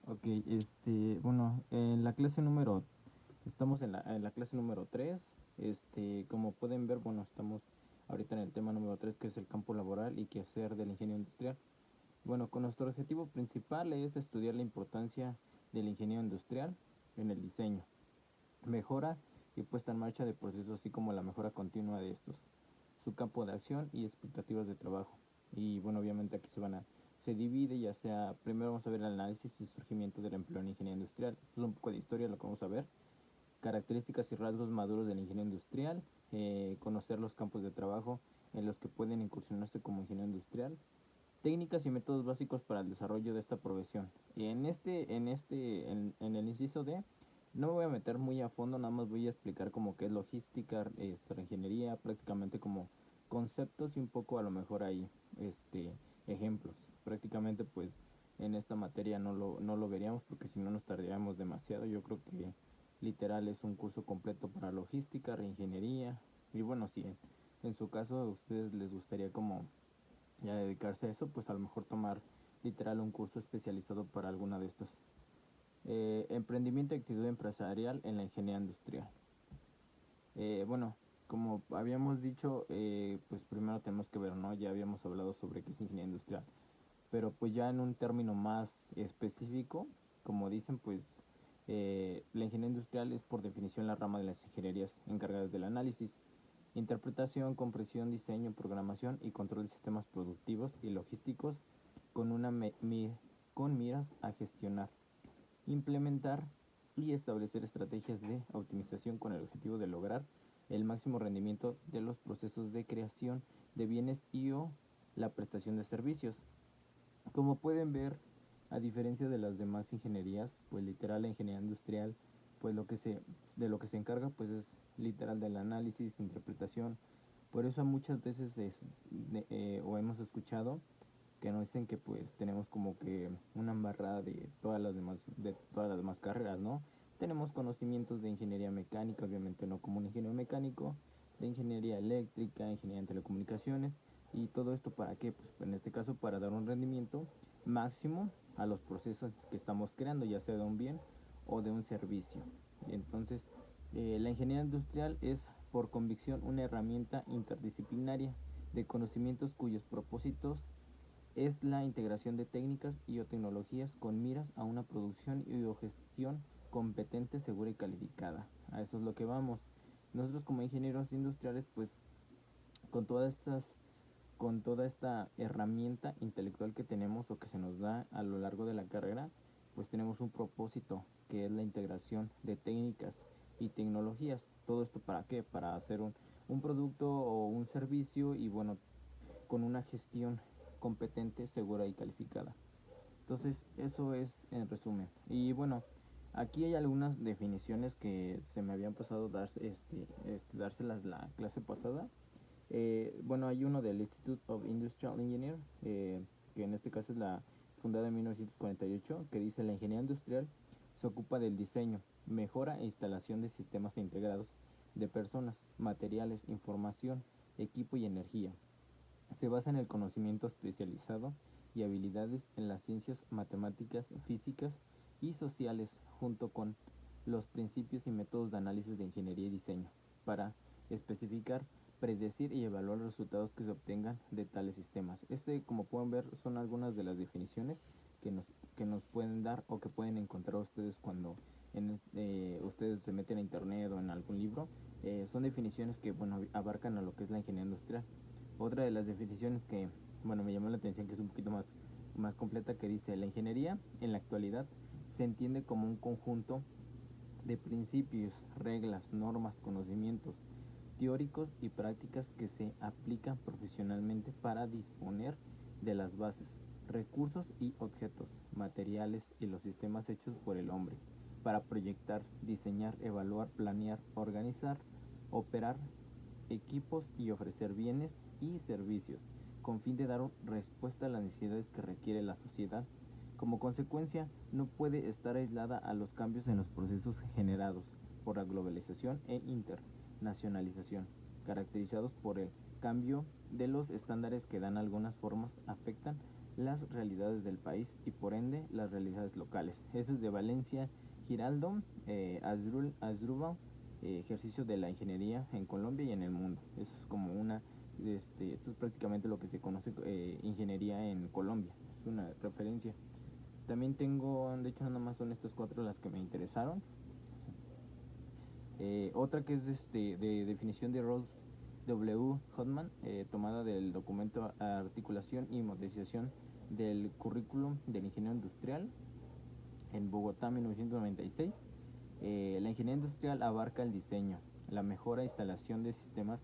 Ok, bueno, en la clase número, estamos en la clase número 3. Como pueden ver, bueno, estamos ahorita en el tema número 3, que es el campo laboral y qué hacer del ingeniero industrial. Bueno, con nuestro objetivo principal es estudiar la importancia del ingeniero industrial en el diseño, mejora y puesta en marcha de procesos, así como la mejora continua de estos, su campo de acción y expectativas de trabajo. Y bueno, obviamente aquí se divide, ya sea, primero vamos a ver el análisis y surgimiento del empleo en ingeniería industrial. Esto es un poco de historia, lo que vamos a ver. Características y rasgos maduros del ingeniero industrial, conocer los campos de trabajo en los que pueden incursionarse como ingeniero industrial, técnicas y métodos básicos para el desarrollo de esta profesión. Y en el inciso D, no me voy a meter muy a fondo, nada más voy a explicar como qué es logística, ingeniería, prácticamente como conceptos y un poco a lo mejor ahí, ejemplos. Prácticamente pues en esta materia no lo veríamos porque si no nos tardaríamos demasiado. Yo creo que literal es un curso completo para logística, reingeniería y bueno, si en su caso a ustedes les gustaría como y a dedicarse a eso, pues a lo mejor tomar literal un curso especializado para alguna de estas. Emprendimiento y actitud empresarial en la ingeniería industrial. Bueno, como habíamos dicho, pues primero tenemos que ver, ¿no? Ya habíamos hablado sobre qué es ingeniería industrial, pero pues ya en un término más específico, como dicen, pues la ingeniería industrial es por definición la rama de las ingenierías encargadas del análisis, interpretación, comprensión, diseño, programación y control de sistemas productivos y logísticos con con miras a gestionar, implementar y establecer estrategias de optimización con el objetivo de lograr el máximo rendimiento de los procesos de creación de bienes y o la prestación de servicios. Como pueden ver, a diferencia de las demás ingenierías, pues literal la ingeniería industrial, pues de lo que se encarga, pues es literal del análisis, interpretación. Por eso muchas veces o hemos escuchado que nos dicen que pues tenemos como que una embarrada de todas las demás carreras, ¿no? Tenemos conocimientos de ingeniería mecánica, obviamente no como un ingeniero mecánico, de ingeniería eléctrica, ingeniería en telecomunicaciones, y todo esto para qué, pues en este caso para dar un rendimiento máximo a los procesos que estamos creando, ya sea de un bien o de un servicio. Y entonces, la ingeniería industrial es por convicción una herramienta interdisciplinaria de conocimientos cuyos propósitos es la integración de técnicas y o tecnologías con miras a una producción y o gestión competente, segura y calificada. A eso es lo que vamos. Nosotros como ingenieros industriales, pues con todas estas con toda esta herramienta intelectual que tenemos o que se nos da a lo largo de la carrera, pues tenemos un propósito que es la integración de técnicas y tecnologías. ¿Todo esto para qué? Para hacer un producto o un servicio y bueno, con una gestión competente, segura y calificada. Entonces, eso es en resumen. Y bueno, aquí hay algunas definiciones que se me habían pasado dárselas la clase pasada. Bueno, hay uno del Institute of Industrial Engineer, que en este caso es la fundada en 1948, que dice: la ingeniería industrial se ocupa del diseño, mejora e instalación de sistemas integrados de personas, materiales, información, equipo y energía. Se basa en el conocimiento especializado y habilidades en las ciencias matemáticas, físicas y sociales, junto con los principios y métodos de análisis de ingeniería y diseño, para especificar, predecir y evaluar los resultados que se obtengan de tales sistemas. Como pueden ver, son algunas de las definiciones que nos, que nos pueden dar o que pueden encontrar ustedes cuando ustedes se meten a internet o en algún libro. Son definiciones que, bueno, abarcan a lo que es la ingeniería industrial. Otra de las definiciones que, bueno, me llamó la atención, que es un poquito más completa, que dice: la ingeniería en la actualidad se entiende como un conjunto de principios, reglas, normas, conocimientos teóricos y prácticas que se aplican profesionalmente para disponer de las bases, recursos y objetos, materiales y los sistemas hechos por el hombre, para proyectar, diseñar, evaluar, planear, organizar, operar equipos y ofrecer bienes y servicios, con fin de dar respuesta a las necesidades que requiere la sociedad. Como consecuencia, no puede estar aislada a los cambios en los procesos generados por la globalización e internacionalización, caracterizados por el cambio de los estándares que dan algunas formas afectan las realidades del país y por ende las realidades locales. Ese es de Valencia Giraldo, Asdrúbal, ejercicio de la ingeniería en Colombia y en el mundo. Eso es como esto es prácticamente lo que se conoce ingeniería en Colombia, es una referencia. También tengo, de hecho nada más son estas 4 las que me interesaron. Otra que es de definición de Rolls W. Hodgman, tomada del documento Articulación y Modernización del Currículum del Ingeniero Industrial en Bogotá, 1996. La ingeniería industrial abarca el diseño, la mejora e instalación de sistemas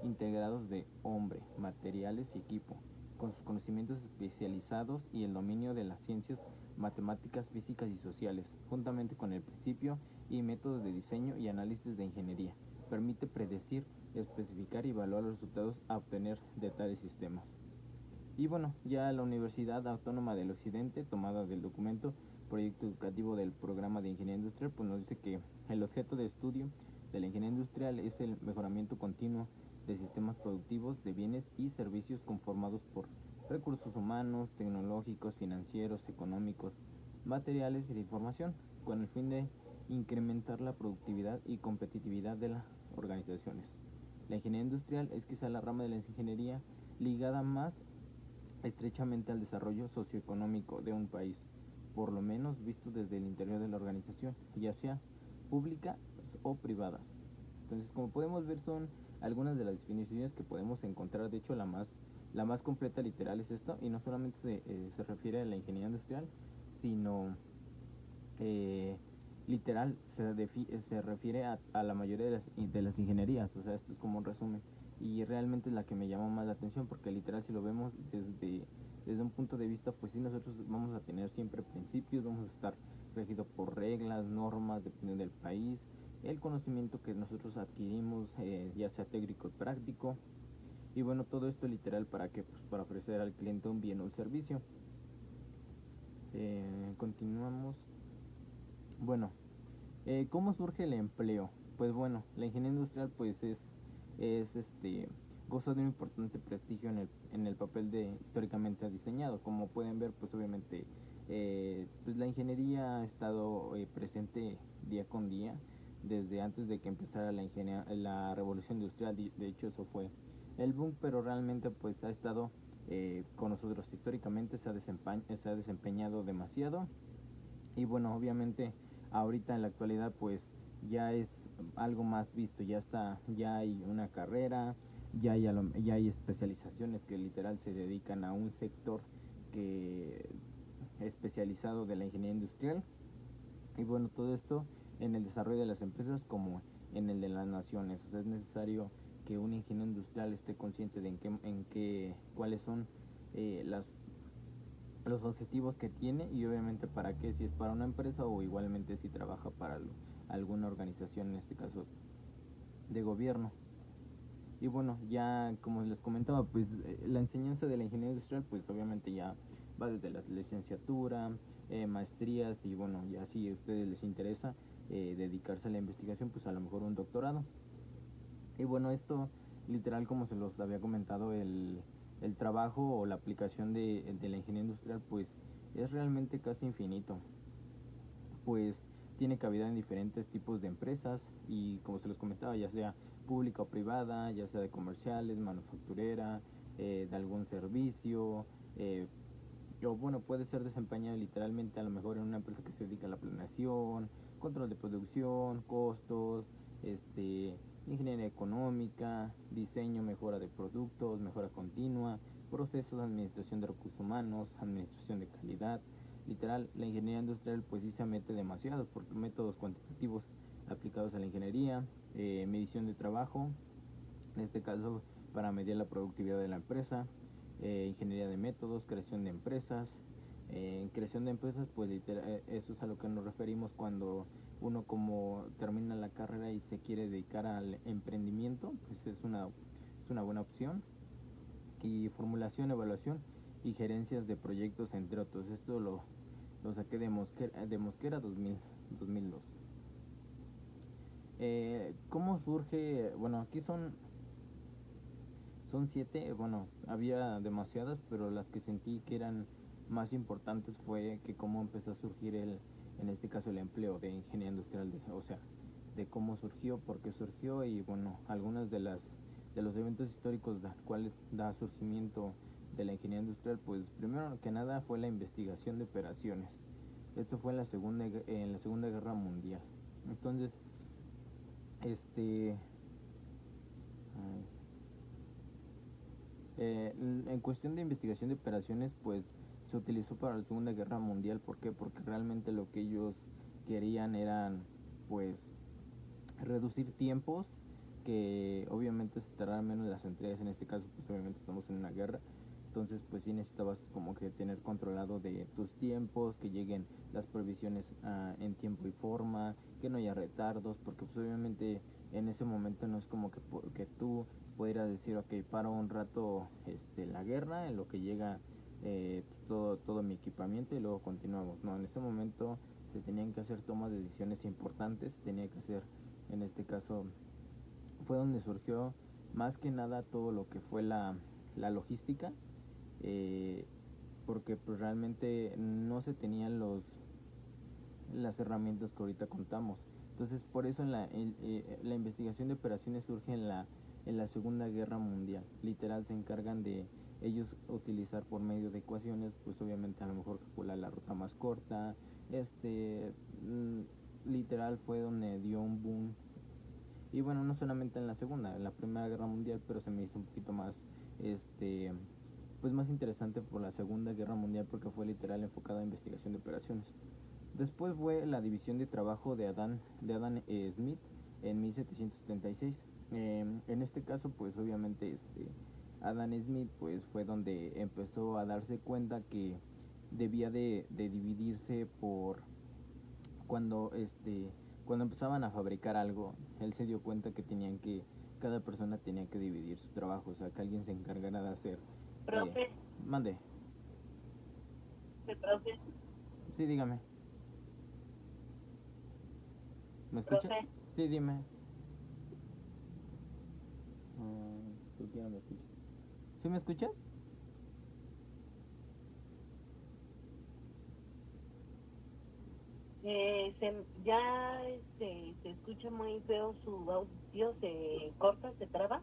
integrados de hombre, materiales y equipo, con sus conocimientos especializados y el dominio de las ciencias matemáticas, físicas y sociales, juntamente con el principio y métodos de diseño y análisis de ingeniería. Permite predecir, especificar y evaluar los resultados a obtener de tales sistemas. Y bueno, ya la Universidad Autónoma del Occidente, tomada del documento Proyecto Educativo del Programa de Ingeniería Industrial, pues nos dice que el objeto de estudio de la ingeniería industrial es el mejoramiento continuo de sistemas productivos de bienes y servicios conformados por recursos humanos, tecnológicos, financieros, económicos, materiales y de información, con el fin de incrementar la productividad y competitividad de las organizaciones. La ingeniería industrial es quizá la rama de la ingeniería ligada más estrechamente al desarrollo socioeconómico de un país, por lo menos visto desde el interior de la organización, ya sea pública o privada. Entonces, como podemos ver, son algunas de las definiciones que podemos encontrar. De hecho, la más completa literal es esto, y no solamente se refiere a la ingeniería industrial, sino literal se refiere a la mayoría de las ingenierías. O sea, esto es como un resumen, y realmente es la que me llamó más la atención, porque literal, si lo vemos desde un punto de vista, pues sí, nosotros vamos a tener siempre principios, vamos a estar regidos por reglas, normas, dependiendo del país, el conocimiento que nosotros adquirimos, ya sea técnico o práctico, y bueno, todo esto literal para que, pues para ofrecer al cliente un bien o un servicio. Continuamos. Bueno, ¿cómo surge el empleo? Pues bueno, la ingeniería industrial pues es goza de un importante prestigio en el papel de históricamente diseñado. Como pueden ver, pues obviamente pues la ingeniería ha estado presente día con día desde antes de que empezara la revolución industrial. De hecho, eso fue el boom, pero realmente pues ha estado con nosotros históricamente, se ha desempeñado demasiado. Y bueno, obviamente ahorita en la actualidad pues ya es algo más visto, ya hay una carrera, ya hay especializaciones que literal se dedican a un sector que especializado de la ingeniería industrial. Y bueno, todo esto en el desarrollo de las empresas como en el de las naciones. O sea, es necesario que un ingeniero industrial esté consciente de cuáles son las los objetivos que tiene, y obviamente para qué, si es para una empresa o igualmente si trabaja para alguna organización, en este caso de gobierno. Y bueno, ya como les comentaba, pues la enseñanza de la ingeniería industrial pues obviamente ya va desde la licenciatura, maestrías, y bueno, ya si a ustedes les interesa dedicarse a la investigación, pues a lo mejor un doctorado. Y bueno, esto literal, como se los había comentado, el trabajo o la aplicación de la ingeniería industrial pues es realmente casi infinito, pues tiene cabida en diferentes tipos de empresas, y como se los comentaba, ya sea pública o privada, ya sea de comerciales, manufacturera, de algún servicio, o bueno, puede ser desempeñado literalmente a lo mejor en una empresa que se dedica a la planeación, control de producción, costos, ingeniería económica, diseño, mejora de productos, mejora continua, procesos de administración de recursos humanos, administración de calidad. Literal, la ingeniería industrial pues sí se mete demasiado por métodos cuantitativos aplicados a la ingeniería, medición de trabajo, en este caso para medir la productividad de la empresa, ingeniería de métodos, creación de empresas. En creación de empresas, pues eso es a lo que nos referimos cuando uno como termina la carrera y se quiere dedicar al emprendimiento, pues es una buena opción. Y formulación, evaluación y gerencias de proyectos, entre otros. Esto lo saqué de Mosquera 2002. ¿Cómo surge? Bueno, aquí son 7, bueno, había demasiadas, pero las que sentí que eran más importantes fue que cómo empezó a surgir en este caso el empleo de ingeniería industrial, o sea, de cómo surgió, por qué surgió y bueno, algunas de los eventos históricos de los cuales da surgimiento de la ingeniería industrial, pues primero que nada fue la investigación de operaciones. Esto fue en la Segunda Guerra Mundial. Entonces, este en cuestión de investigación de operaciones, pues se utilizó para la Segunda Guerra Mundial. ¿Por qué? Porque realmente lo que ellos querían eran, pues, reducir tiempos, que obviamente se tardaran menos las entregas. En este caso, pues obviamente estamos en una guerra, entonces pues sí necesitabas como que tener controlado de tus tiempos, que lleguen las provisiones en tiempo y forma, que no haya retardos, porque pues obviamente en ese momento no es como que tú pudieras decir, ok, paro un rato la guerra en lo que llega todo mi equipamiento y luego continuamos. No, en ese momento se tenían que hacer tomas de decisiones importantes, se tenía que hacer, en este caso fue donde surgió más que nada todo lo que fue la logística, eh, porque pues realmente no se tenían las herramientas que ahorita contamos. Entonces por eso la investigación de operaciones surge en la Segunda Guerra Mundial. Literal se encargan de ellos utilizar por medio de ecuaciones, pues obviamente a lo mejor calcular la ruta más corta. Literal fue donde dio un boom. Y bueno, no solamente en la Segunda, en la Primera Guerra Mundial, pero se me hizo un poquito más, pues más interesante por la Segunda Guerra Mundial, porque fue literal enfocada en investigación de operaciones. Después fue la división de trabajo de Adam Smith en 1776. En este caso, pues obviamente Adam Smith pues fue donde empezó a darse cuenta que debía de dividirse por cuando cuando empezaban a fabricar algo. Él se dio cuenta que cada persona tenía que dividir su trabajo, o sea, que alguien se encargara de hacer. Profe, Mande. profe, Sí, dígame. ¿Me escucha? profe. Sí, dime. ¿Por qué no me escuchas? ¿Sí me escuchas? Se escucha muy feo su audio, se corta, se traba.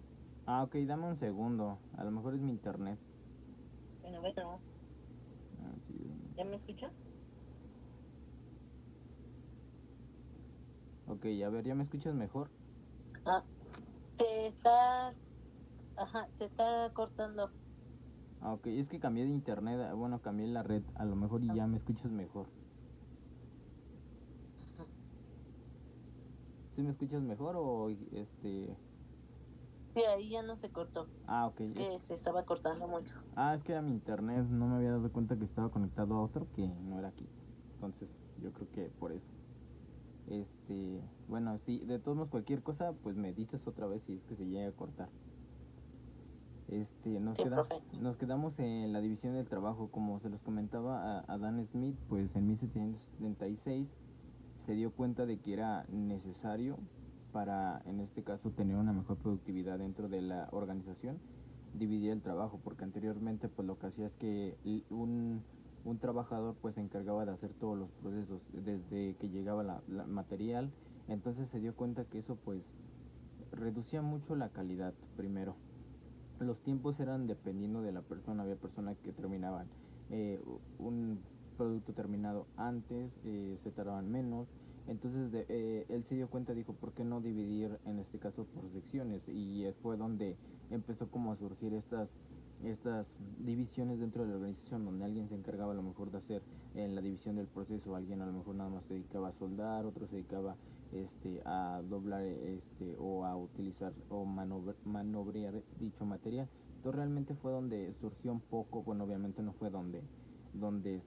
Ok, dame un segundo. A lo mejor es mi internet. Bueno, Sí. ¿ya me escucha? Ok, a ver, ¿ya me escuchas mejor? Ah, se está, se está cortando. Ok, es que cambié de internet, bueno, cambié la red, a lo mejor y ya me escuchas mejor. ¿Sí me escuchas mejor o Sí, ahí ya no se cortó. Ok, Es que se estaba cortando mucho. es que era mi internet, no me había dado cuenta que estaba conectado a otro que no era aquí. Entonces, yo creo que por eso. Bueno, sí, de todos modos cualquier cosa, pues me dices otra vez si es que se llega a cortar. Sí, profe. Nos quedamos en la división del trabajo, como se los comentaba a Dan Smith, pues en 1776 se dio cuenta de que era necesario para, en este caso, tener una mejor productividad dentro de la organización, dividir el trabajo, porque anteriormente pues lo que hacía es que un trabajador pues se encargaba de hacer todos los procesos desde que llegaba la material. Entonces se dio cuenta que eso pues reducía mucho la calidad primero. Los tiempos eran dependiendo de la persona. Había personas que terminaban un producto terminado antes, se tardaban menos. Entonces él se dio cuenta, dijo, ¿por qué no dividir en este caso por secciones? Y fue donde empezó como a surgir estas divisiones dentro de la organización, donde alguien se encargaba a lo mejor de hacer en la división del proceso, alguien a lo mejor nada más se dedicaba a soldar, otro se dedicaba a doblar o a utilizar o manobrear dicho material. Entonces realmente fue donde surgió un poco, bueno, obviamente no fue donde, donde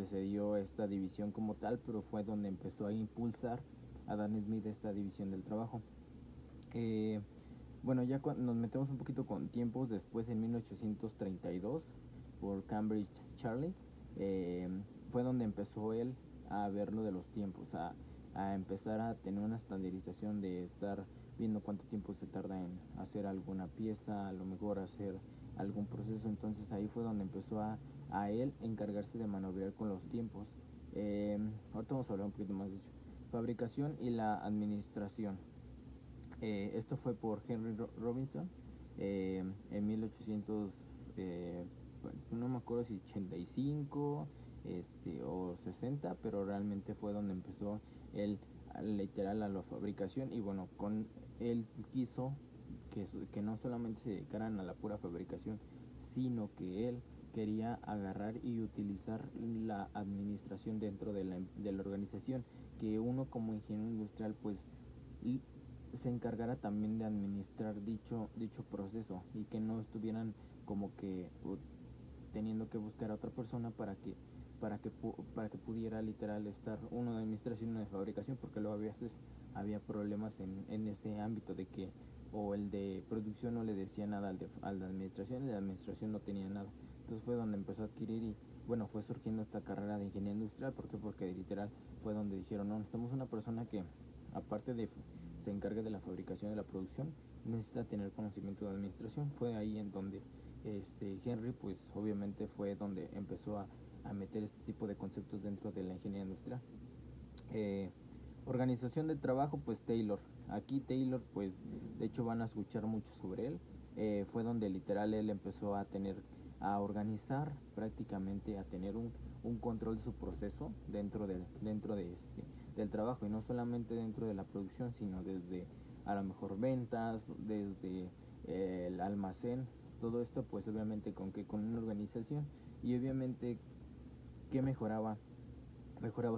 se dio esta división como tal, pero fue donde empezó a impulsar a Dan Smith esta división del trabajo. Bueno, ya nos metemos un poquito con tiempos, después en 1832 por Cambridge Charlie, fue donde empezó él a ver lo de los tiempos, a empezar a tener una estandarización de estar viendo cuánto tiempo se tarda en hacer alguna pieza, a lo mejor hacer algún proceso. Entonces ahí fue donde empezó a él encargarse de manobrear con los tiempos. Ahorita vamos a hablar un poquito más de eso. Fabricación y la administración. Esto fue por Henry Robinson en 1800, no me acuerdo si 85 o 60, pero realmente fue donde empezó él literal a la fabricación. Y bueno, con él quiso que no solamente se dedicaran a la pura fabricación, sino que él quería agarrar y utilizar la administración dentro de la organización, que uno como ingeniero industrial pues se encargara también de administrar dicho proceso, y que no estuvieran como que teniendo que buscar a otra persona para que pudiera literal estar uno de administración y uno de fabricación, porque luego a veces había problemas en ese ámbito de que o el de producción no le decía nada al de administración, y de administración no tenía nada. Entonces fue donde empezó a adquirir y bueno, fue surgiendo esta carrera de ingeniería industrial. ¿Por qué? Porque literal fue donde dijeron, no, necesitamos una persona que aparte de se encargue de la fabricación y de la producción, necesita tener conocimiento de administración. Fue ahí en donde Henry pues obviamente fue donde empezó a meter este tipo de conceptos dentro de la ingeniería industrial. Organización de trabajo, pues Taylor. Aquí Taylor pues de hecho van a escuchar mucho sobre él. Fue donde literal él empezó a organizar prácticamente, a tener un control de su proceso dentro del trabajo, y no solamente dentro de la producción, sino desde a lo mejor ventas, desde el almacén. Todo esto pues obviamente con una organización, y obviamente que mejoraba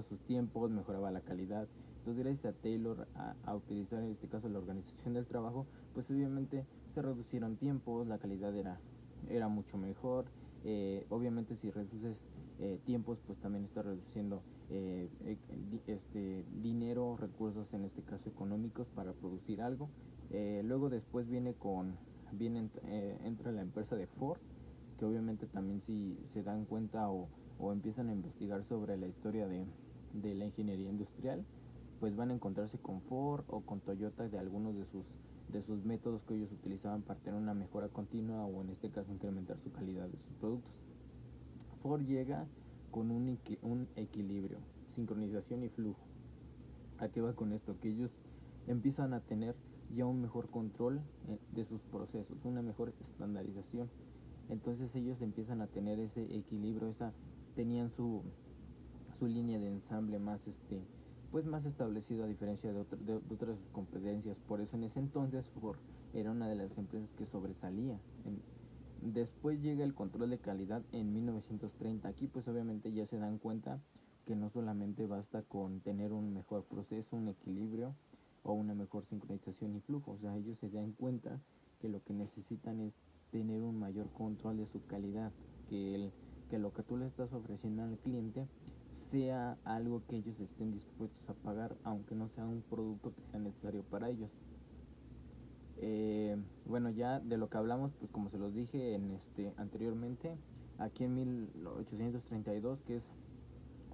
sus tiempos, mejoraba la calidad. Entonces gracias a Taylor a utilizar en este caso la organización del trabajo, pues obviamente se reducieron tiempos, la calidad era mucho mejor. Obviamente si reduces tiempos, pues también está reduciendo dinero, recursos, en este caso económicos, para producir algo. Luego después entra la empresa de Ford, que obviamente también si se dan cuenta o empiezan a investigar sobre la historia de la ingeniería industrial, pues van a encontrarse con Ford o con Toyota de algunos de sus métodos que ellos utilizaban para tener una mejora continua, o en este caso incrementar su calidad de sus productos. Ford llega con un equilibrio, sincronización y flujo. ¿A qué va con esto? Que ellos empiezan a tener ya un mejor control de sus procesos, una mejor estandarización. Entonces ellos empiezan a tener ese equilibrio, tenían su línea de ensamble más pues más establecido, a diferencia de otras competencias. Por eso en ese entonces Ford era una de las empresas que sobresalía. Después llega el control de calidad en 1930. Aquí pues obviamente ya se dan cuenta que no solamente basta con tener un mejor proceso, un equilibrio o una mejor sincronización y flujo. O sea, ellos se dan cuenta que lo que necesitan es tener un mayor control de su calidad, que lo que tú le estás ofreciendo al cliente sea algo que ellos estén dispuestos a pagar, aunque no sea un producto que sea necesario para ellos. Bueno, ya de lo que hablamos, pues como se los dije anteriormente, aquí en 1832, que es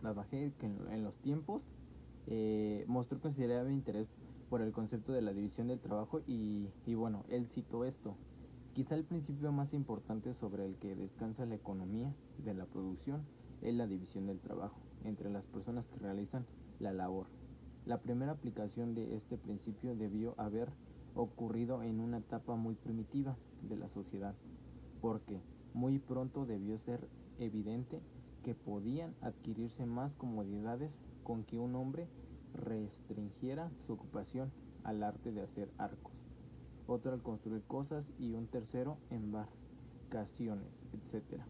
la bajé, que en los tiempos mostró considerable interés por el concepto de la división del trabajo, y bueno, él citó esto: quizá el principio más importante sobre el que descansa la economía de la producción es la división del trabajo entre las personas que realizan la labor. La primera aplicación de este principio debió haber ocurrido en una etapa muy primitiva de la sociedad, porque muy pronto debió ser evidente que podían adquirirse más comodidades con que un hombre restringiera su ocupación al arte de hacer arcos, otro al construir cosas, y un tercero embarcaciones, etc.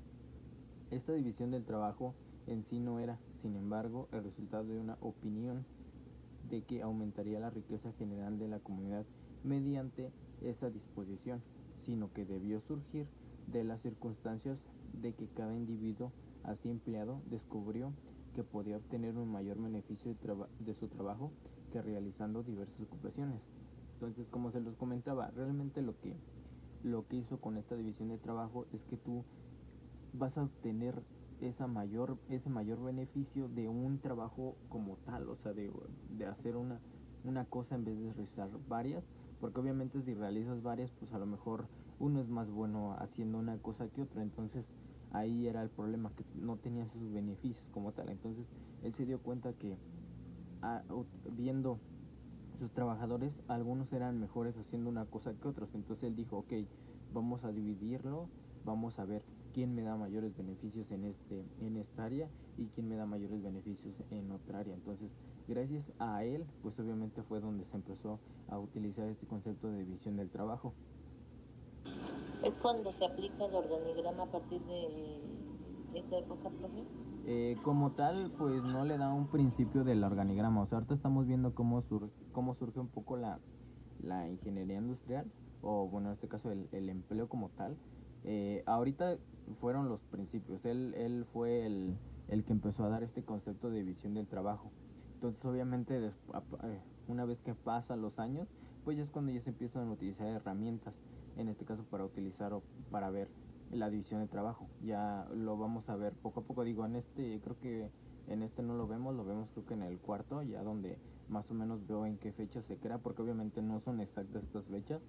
Esta división del trabajo en sí no era, sin embargo, el resultado de una opinión de que aumentaría la riqueza general de la comunidad mediante esa disposición, sino que debió surgir de las circunstancias de que cada individuo así empleado descubrió que podía obtener un mayor beneficio de su trabajo que realizando diversas ocupaciones. Entonces, como se los comentaba, realmente lo que hizo con esta división de trabajo es que tú vas a obtener ese mayor beneficio de un trabajo como tal, o sea, de hacer una cosa en vez de realizar varias, porque obviamente si realizas varias, pues a lo mejor uno es más bueno haciendo una cosa que otra. Entonces ahí era el problema, que no tenía sus beneficios como tal. Entonces él se dio cuenta que viendo sus trabajadores, algunos eran mejores haciendo una cosa que otros. Entonces él dijo, ok, vamos a dividirlo, vamos a ver quién me da mayores beneficios en esta área y quién me da mayores beneficios en otra área. Entonces, gracias a él, pues obviamente fue donde se empezó a utilizar este concepto de división del trabajo. ¿Es cuando se aplica el organigrama a partir de esa época, profe? Como tal, pues no le da un principio del organigrama. O sea, ahorita estamos viendo cómo surge un poco la ingeniería industrial, o bueno, en este caso el empleo como tal. Ahorita fueron los principios. Él fue el que empezó a dar este concepto de división del trabajo. Entonces, obviamente, una vez que pasan los años, pues ya es cuando ya se empiezan a utilizar herramientas, en este caso para utilizar o para ver la división de trabajo. Ya lo vamos a ver poco a poco. Digo, creo que en este no lo vemos creo que en el cuarto, ya donde más o menos veo en qué fecha se crea, porque obviamente no son exactas estas fechas.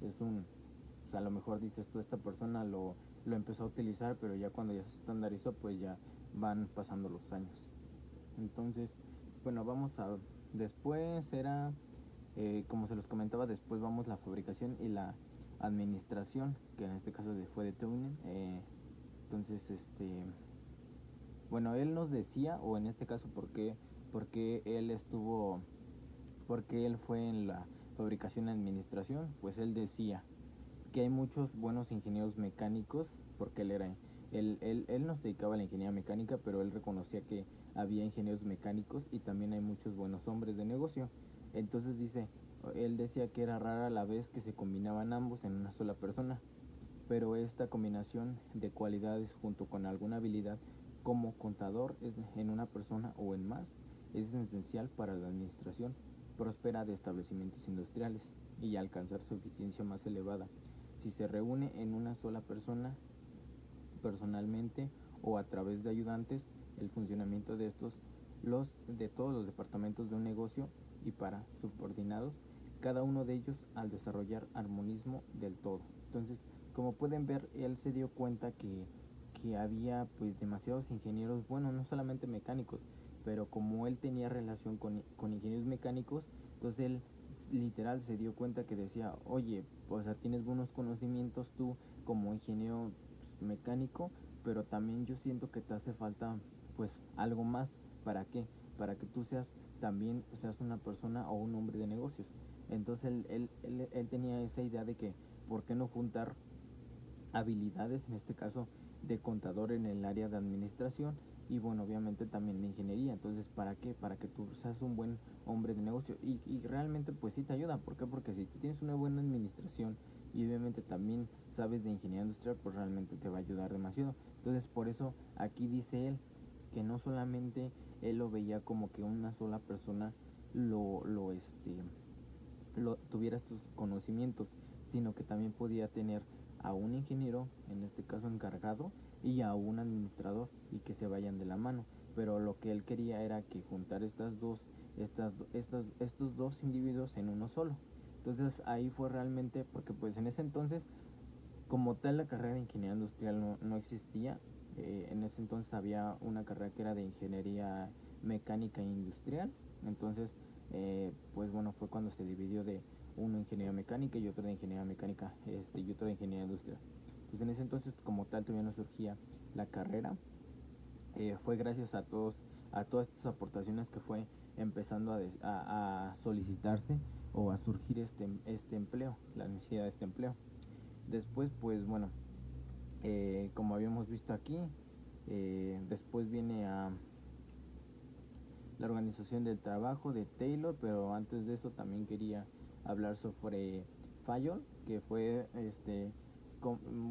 O sea, a lo mejor dices tú, esta persona lo empezó a utilizar, pero ya cuando ya se estandarizó, pues ya van pasando los años. Entonces, bueno, después era, como se los comentaba, después vamos la fabricación y la administración, que en este caso fue de Tuning. Entonces, bueno, él nos decía, o en este caso, porque porque él fue en la fabricación y administración, pues él decía que hay muchos buenos ingenieros mecánicos, porque él no se dedicaba a la ingeniería mecánica, pero él reconocía que había ingenieros mecánicos y también hay muchos buenos hombres de negocio. Entonces él decía que era rara la vez que se combinaban ambos en una sola persona, pero esta combinación de cualidades junto con alguna habilidad como contador en una persona o en más es esencial para la administración próspera de establecimientos industriales y alcanzar su eficiencia más elevada. Si se reúne en una sola persona, personalmente o a través de ayudantes, el funcionamiento de de todos los departamentos de un negocio y para subordinados, cada uno de ellos al desarrollar armonismo del todo. Entonces, como pueden ver, él se dio cuenta que había pues demasiados ingenieros, bueno, no solamente mecánicos, pero como él tenía relación con ingenieros mecánicos, entonces él literal se dio cuenta que decía, oye, o sea, tienes buenos conocimientos tú como ingeniero mecánico, pero también yo siento que te hace falta pues algo más. ¿Para qué? Para que tú también seas una persona o un hombre de negocios. Entonces él tenía esa idea de que por qué no juntar habilidades, en este caso de contador en el área de administración y bueno, obviamente también de ingeniería. Entonces, ¿para qué? Para que tú seas un buen hombre de negocio y realmente pues sí te ayuda. ¿Por qué? Porque si tú tienes una buena administración y obviamente también sabes de ingeniería industrial, pues realmente te va a ayudar demasiado. Entonces, por eso aquí dice él que no solamente él lo veía como que una sola persona lo, lo, este, tuviera estos conocimientos, sino que también podía tener a un ingeniero, en este caso encargado, y a un administrador y que se vayan de la mano. Pero lo que él quería era que juntar estos dos individuos en uno solo. Entonces ahí fue realmente, porque pues en ese entonces, como tal, la carrera de ingeniería industrial no existía. En ese entonces había una carrera que era de ingeniería mecánica e industrial. Entonces, pues bueno, fue cuando se dividió de uno de ingeniería mecánica y otro de ingeniería mecánica y otro de ingeniería industrial. Entonces, en ese entonces, como tal, todavía no surgía la carrera. Fue gracias a todas estas aportaciones que fue empezando a solicitarse o a surgir este empleo, la necesidad de este empleo. Después, pues bueno, como habíamos visto aquí, después viene a la organización del trabajo de Taylor, pero antes de eso también quería hablar sobre Fayol, que fue,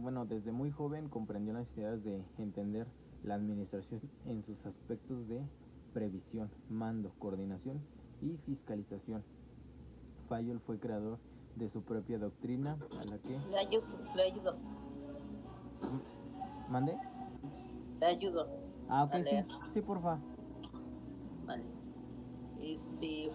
bueno, desde muy joven comprendió las necesidades de entender la administración en sus aspectos de previsión, mando, coordinación y fiscalización. Fayol fue creador de su propia doctrina a la que... Le ayudo. ¿Mande? Te ayudo Ok, a sí, leer. sí, porfa. Vale.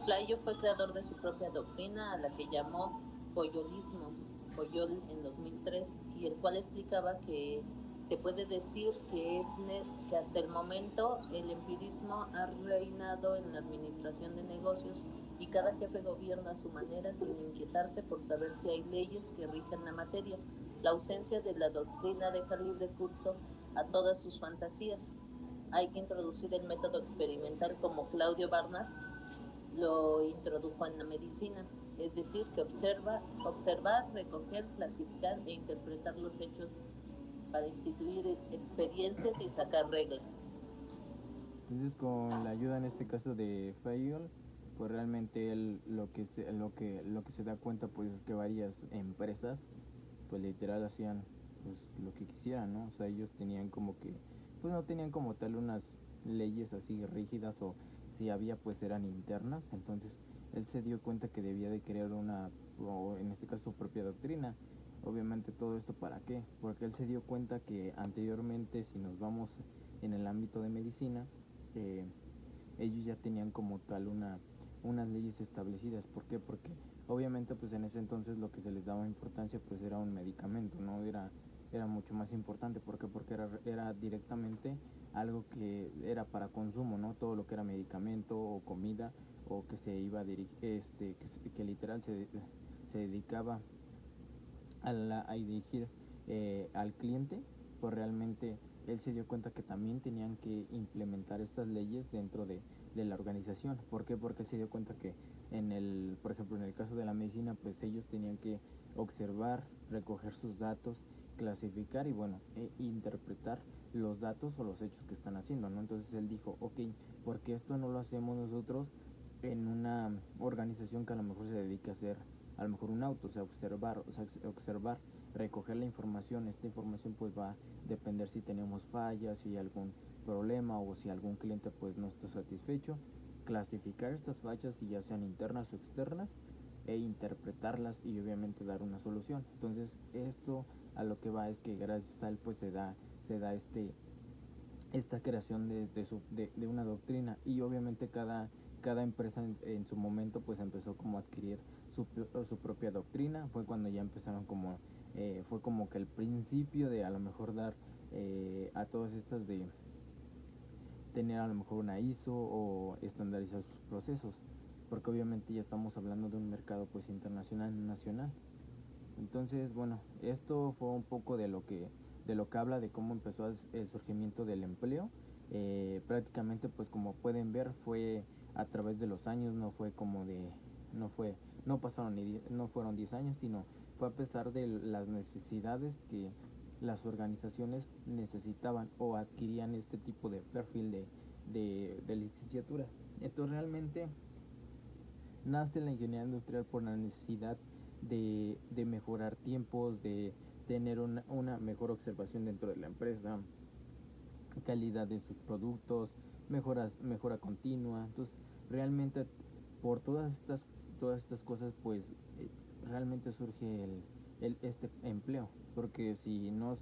Flayo fue creador de su propia doctrina a la que llamó foyolismo. Foyol en 2003, y el cual explicaba que se puede decir que hasta el momento el empirismo ha reinado en la administración de negocios y cada jefe gobierna a su manera sin inquietarse por saber si hay leyes que rigen la materia. La ausencia de la doctrina deja libre curso a todas sus fantasías. Hay que introducir el método experimental como Claudio Barnard lo introdujo en la medicina, es decir, que observar, recoger, clasificar e interpretar los hechos para instituir experiencias y sacar reglas. Entonces, con la ayuda en este caso de Fayol, pues realmente él lo que se da cuenta pues es que varias empresas pues literal hacían pues lo que quisieran, ¿no? O sea, ellos tenían como que pues no tenían como tal unas leyes así rígidas, o si había pues eran internas. Entonces él se dio cuenta que debía de crear una, o en este caso, su propia doctrina. Obviamente todo esto para qué, porque él se dio cuenta que anteriormente, si nos vamos en el ámbito de medicina, eh, ellos ya tenían como tal unas leyes establecidas. ¿Por qué? Porque obviamente pues en ese entonces lo que se les daba importancia pues era un medicamento, no era mucho más importante. ¿Por qué? Porque era directamente algo que era para consumo, ¿no? Todo lo que era medicamento o comida, o que se iba a dirigir, que literal se dedicaba a dirigir al cliente, pues realmente él se dio cuenta que también tenían que implementar estas leyes dentro de la organización. ¿Por qué? Porque él se dio cuenta que por ejemplo, en el caso de la medicina, pues ellos tenían que observar, recoger sus datos, clasificar y bueno, interpretar los datos o los hechos que están haciendo, ¿no? Entonces él dijo, ok, porque esto no lo hacemos nosotros en una organización que a lo mejor se dedica a hacer a lo mejor un auto, o sea, observar, recoger la información. Esta información pues va a depender si tenemos fallas, si hay algún problema o si algún cliente pues no está satisfecho, clasificar estas fallas, si ya sean internas o externas, e interpretarlas y obviamente dar una solución. Entonces esto a lo que va es que gracias a él pues se da esta creación de una doctrina, y obviamente cada empresa en su momento pues empezó como a adquirir su propia doctrina. Fue cuando ya empezaron como fue como que el principio de a lo mejor dar a todas estas de tener a lo mejor una ISO o estandarizar sus procesos, porque obviamente ya estamos hablando de un mercado pues internacional, no nacional. Entonces, bueno, esto fue un poco de lo que habla de cómo empezó el surgimiento del empleo. Prácticamente, pues como pueden ver, fue a través de los años. No fue como de, no fue, no pasaron no fueron 10 años, sino fue a pesar de las necesidades que las organizaciones necesitaban o adquirían este tipo de perfil de licenciatura. Entonces realmente nace la ingeniería industrial por la necesidad de mejorar tiempos, de tener una mejor observación dentro de la empresa, calidad de sus productos, mejora continua. Entonces, realmente por todas estas cosas, pues realmente surge este empleo, porque si no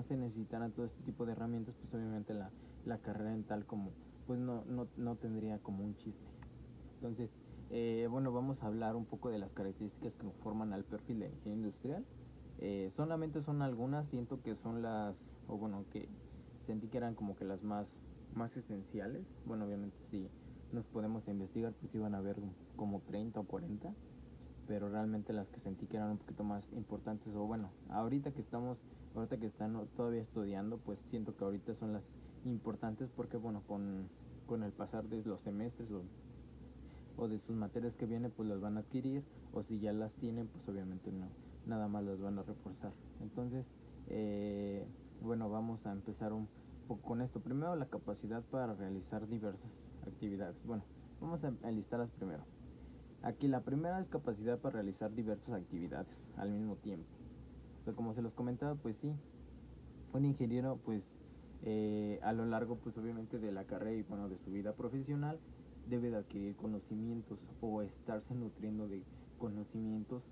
se necesitaran todo este tipo de herramientas, pues obviamente la carrera en tal como, pues no tendría como un chiste. Entonces, bueno, vamos a hablar un poco de las características que forman al perfil de ingeniería industrial. Solamente son algunas, siento que son o bueno, que sentí que eran como que las más esenciales. Bueno, obviamente si nos podemos investigar, pues iban a haber como 30 o 40, pero realmente las que sentí que eran un poquito más importantes, o bueno, ahorita que están todavía estudiando, pues siento que ahorita son las importantes, porque bueno, con el pasar de los semestres o de sus materias que vienen, pues las van a adquirir, o si ya las tienen, pues obviamente no, nada más las van a reforzar. Entonces, bueno, vamos a empezar un poco con esto. Primero, la capacidad para realizar diversas actividades. Bueno, vamos a enlistarlas primero. Aquí la primera es capacidad para realizar diversas actividades al mismo tiempo. O sea, como se los comentaba, pues sí, un ingeniero pues a lo largo pues obviamente de la carrera y bueno de su vida profesional debe de adquirir conocimientos o estarse nutriendo de conocimientos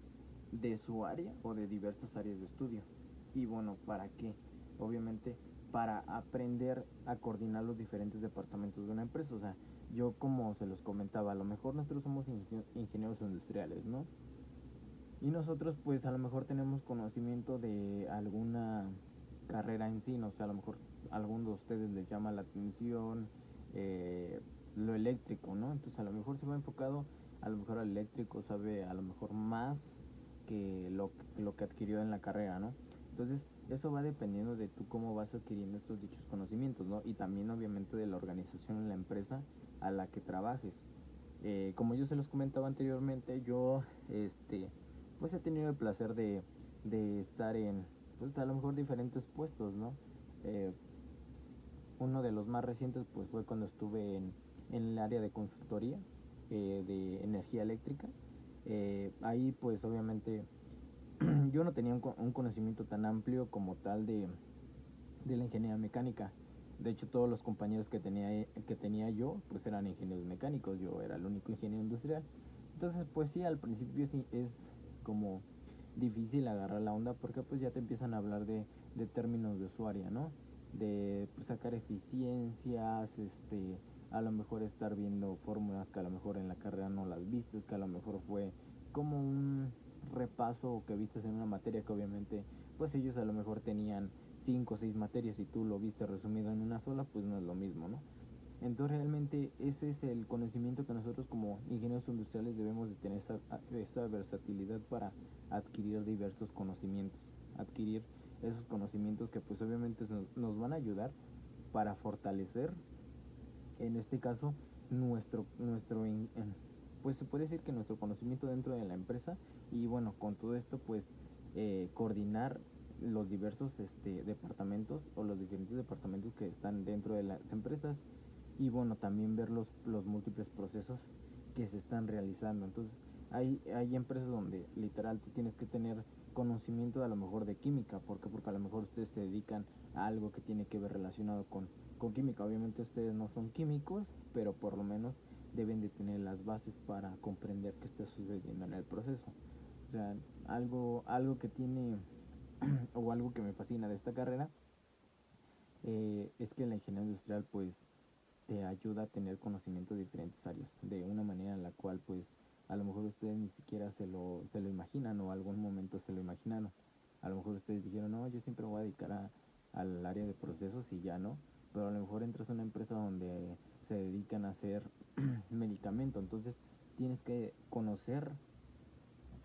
de su área o de diversas áreas de estudio. Y bueno, ¿para qué? Obviamente para aprender a coordinar los diferentes departamentos de una empresa. O sea, yo como se los comentaba, a lo mejor nosotros somos ingenieros industriales, ¿no? Y nosotros pues a lo mejor tenemos conocimiento de alguna carrera en sí, no sé, a lo mejor a algunos de ustedes les llama la atención eh, lo eléctrico, ¿no? Entonces a lo mejor se va enfocado, a lo mejor al eléctrico sabe a lo mejor más que lo que adquirió en la carrera, ¿no? Entonces eso va dependiendo de tú cómo vas adquiriendo estos dichos conocimientos, ¿no? Y también obviamente de la organización en la empresa a la que trabajes. Como yo se los comentaba anteriormente, yo pues he tenido el placer de estar en pues a lo mejor diferentes puestos, ¿no? Eh, Uno de los más recientes pues fue cuando estuve en el área de consultoría de energía eléctrica. Ahí pues obviamente yo no tenía un conocimiento tan amplio como tal de la ingeniería mecánica. De hecho, todos los compañeros que tenía yo, pues eran ingenieros mecánicos, yo era el único ingeniero industrial. Entonces, pues sí, al principio sí es como difícil agarrar la onda porque pues ya te empiezan a hablar de términos de su área, ¿no? De pues, sacar eficiencias, a lo mejor estar viendo fórmulas que a lo mejor en la carrera no las vistes, que a lo mejor fue como un repaso que vistes en una materia que obviamente pues ellos a lo mejor tenían 5 o 6 materias y tú lo viste resumido en una sola, pues no es lo mismo, ¿no? Entonces realmente ese es el conocimiento que nosotros como ingenieros industriales debemos de tener esa versatilidad para adquirir diversos conocimientos, adquirir esos conocimientos que pues obviamente nos van a ayudar para fortalecer, en este caso, pues se puede decir que nuestro conocimiento dentro de la empresa y bueno, con todo esto pues coordinar los diversos departamentos o los diferentes departamentos que están dentro de las empresas y bueno, también ver los múltiples procesos que se están realizando. Entonces, hay empresas donde literal tú tienes que tener conocimiento a lo mejor de química. ¿Por qué? Porque a lo mejor ustedes se dedican a algo que tiene que ver relacionado con química. Obviamente ustedes no son químicos, pero por lo menos deben de tener las bases para comprender qué está sucediendo en el proceso. O sea, algo que tiene o algo que me fascina de esta carrera es que la ingeniería industrial pues te ayuda a tener conocimiento de diferentes áreas, de una manera en la cual pues a lo mejor ustedes ni siquiera se lo imaginan o algún momento se lo imaginaron. A lo mejor ustedes dijeron, no, yo siempre me voy a dedicar al área de procesos y ya no, pero a lo mejor entras a una empresa donde se dedican a hacer medicamento, entonces tienes que conocer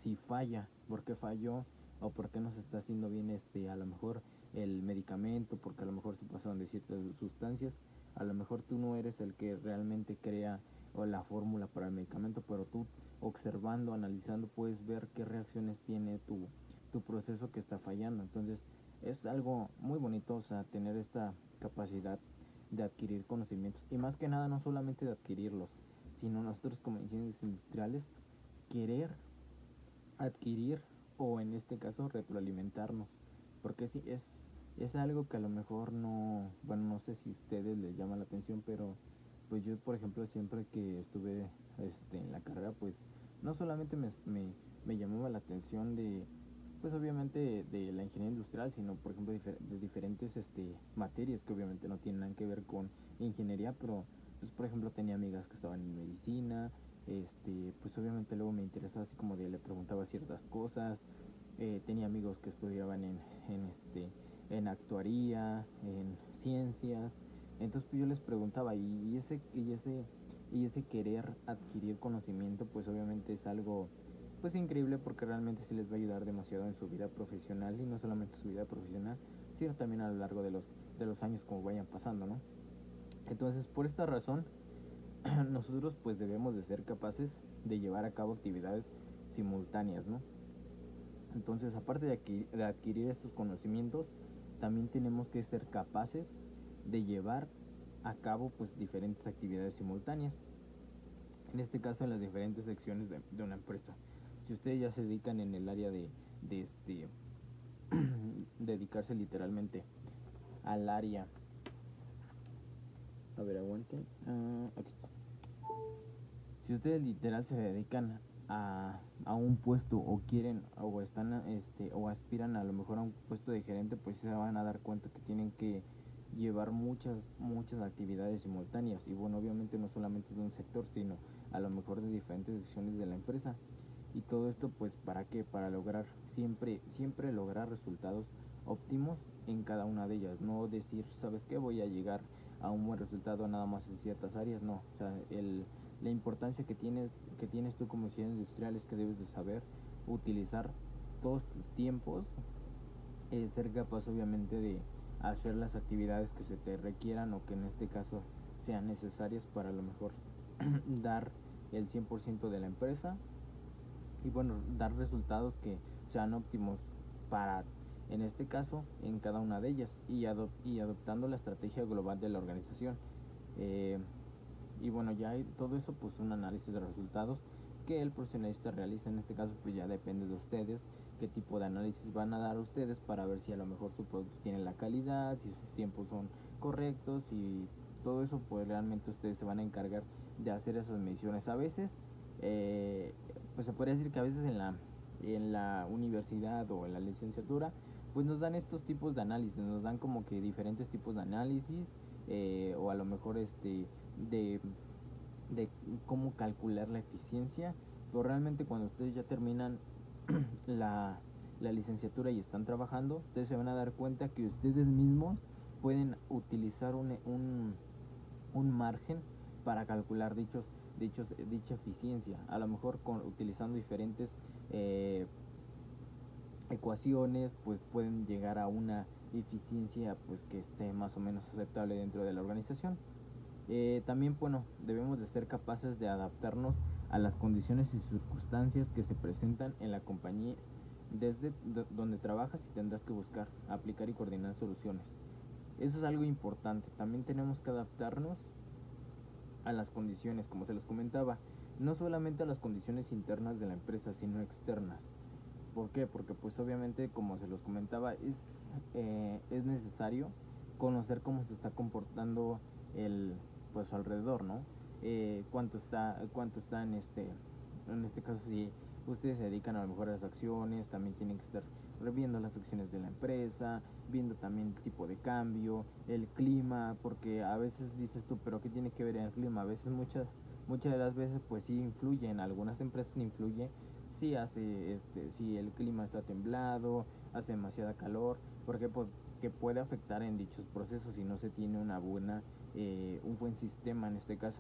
si falla, por qué falló o por qué no se está haciendo bien a lo mejor el medicamento, porque a lo mejor se pasaron de ciertas sustancias, a lo mejor tú no eres el que realmente crea o la fórmula para el medicamento, pero tú observando, analizando, puedes ver qué reacciones tiene tu proceso que está fallando. Entonces es algo muy bonito, o sea, tener esta capacidad de adquirir conocimientos y más que nada no solamente de adquirirlos, sino nosotros como ingenieros industriales querer adquirir o en este caso retroalimentarnos, porque sí es algo que a lo mejor no, bueno, no sé si a ustedes les llama la atención, pero pues yo por ejemplo siempre que estuve en la carrera pues no solamente me llamaba la atención de pues obviamente de la ingeniería industrial, sino por ejemplo de diferentes materias que obviamente no tienen nada que ver con ingeniería, pero pues por ejemplo tenía amigas que estaban en medicina, pues obviamente luego me interesaba así como de le preguntaba ciertas cosas, tenía amigos que estudiaban en actuaría, en ciencias, entonces pues yo les preguntaba y ese querer adquirir conocimiento pues obviamente es algo pues increíble porque realmente sí les va a ayudar demasiado en su vida profesional y no solamente su vida profesional, sino también a lo largo de los años como vayan pasando, ¿no? Entonces por esta razón nosotros pues debemos de ser capaces de llevar a cabo actividades simultáneas, ¿no? Entonces, aparte de adquirir estos conocimientos, también tenemos que ser capaces de llevar a cabo pues diferentes actividades simultáneas. En este caso, en las diferentes secciones de una empresa. Si ustedes ya se dedican en el área de dedicarse literalmente al área, a ver, aguanten, aquí está. Si ustedes literal se dedican a un puesto o quieren o están o aspiran a lo mejor a un puesto de gerente, pues se van a dar cuenta que tienen que llevar muchas actividades simultáneas y bueno, obviamente no solamente de un sector, sino a lo mejor de diferentes secciones de la empresa. Y todo esto pues ¿para qué? Para lograr siempre lograr resultados óptimos en cada una de ellas. No decir, ¿sabes qué? Voy a llegar a un buen resultado nada más en ciertas áreas. No, o sea, la importancia que tienes tú como ingeniero industrial es que debes de saber utilizar todos tus tiempos, ser capaz obviamente de hacer las actividades que se te requieran o que en este caso sean necesarias para a lo mejor dar el 100% de la empresa y bueno, dar resultados que sean óptimos para, en este caso, en cada una de ellas y adoptando la estrategia global de la organización. Eh, y bueno, ya hay todo eso, pues un análisis de resultados que el profesionalista realiza. En este caso, pues ya depende de ustedes qué tipo de análisis van a dar ustedes para ver si a lo mejor su producto tiene la calidad, si sus tiempos son correctos y todo eso, pues realmente ustedes se van a encargar de hacer esas mediciones. A veces, pues se podría decir que a veces en la universidad o en la licenciatura, pues nos dan estos tipos de análisis, nos dan como que diferentes tipos de análisis, o a lo mejor de, de cómo calcular la eficiencia, pero realmente cuando ustedes ya terminan la, la licenciatura y están trabajando, ustedes se van a dar cuenta que ustedes mismos pueden utilizar un margen para calcular dicha eficiencia, a lo mejor utilizando diferentes eh, ecuaciones, pues pueden llegar a una eficiencia pues que esté más o menos aceptable dentro de la organización. También, bueno, debemos de ser capaces de adaptarnos a las condiciones y circunstancias que se presentan en la compañía desde donde trabajas y tendrás que buscar, aplicar y coordinar soluciones. Eso es algo importante. También tenemos que adaptarnos a las condiciones, como se los comentaba, no solamente a las condiciones internas de la empresa, sino externas. ¿Por qué? Porque pues obviamente, como se los comentaba, es necesario conocer cómo se está comportando el pues su alrededor, ¿no? Cuánto está en este caso, si ustedes se dedican a lo mejor a las acciones, también tienen que estar reviendo las acciones de la empresa, viendo también el tipo de cambio, el clima, porque a veces dices tú, pero ¿qué tiene que ver el clima? A veces muchas de las veces pues sí influye, en algunas empresas influye si el clima está temblado, hace demasiada calor, porque que puede afectar en dichos procesos si no se tiene un buen sistema en este caso,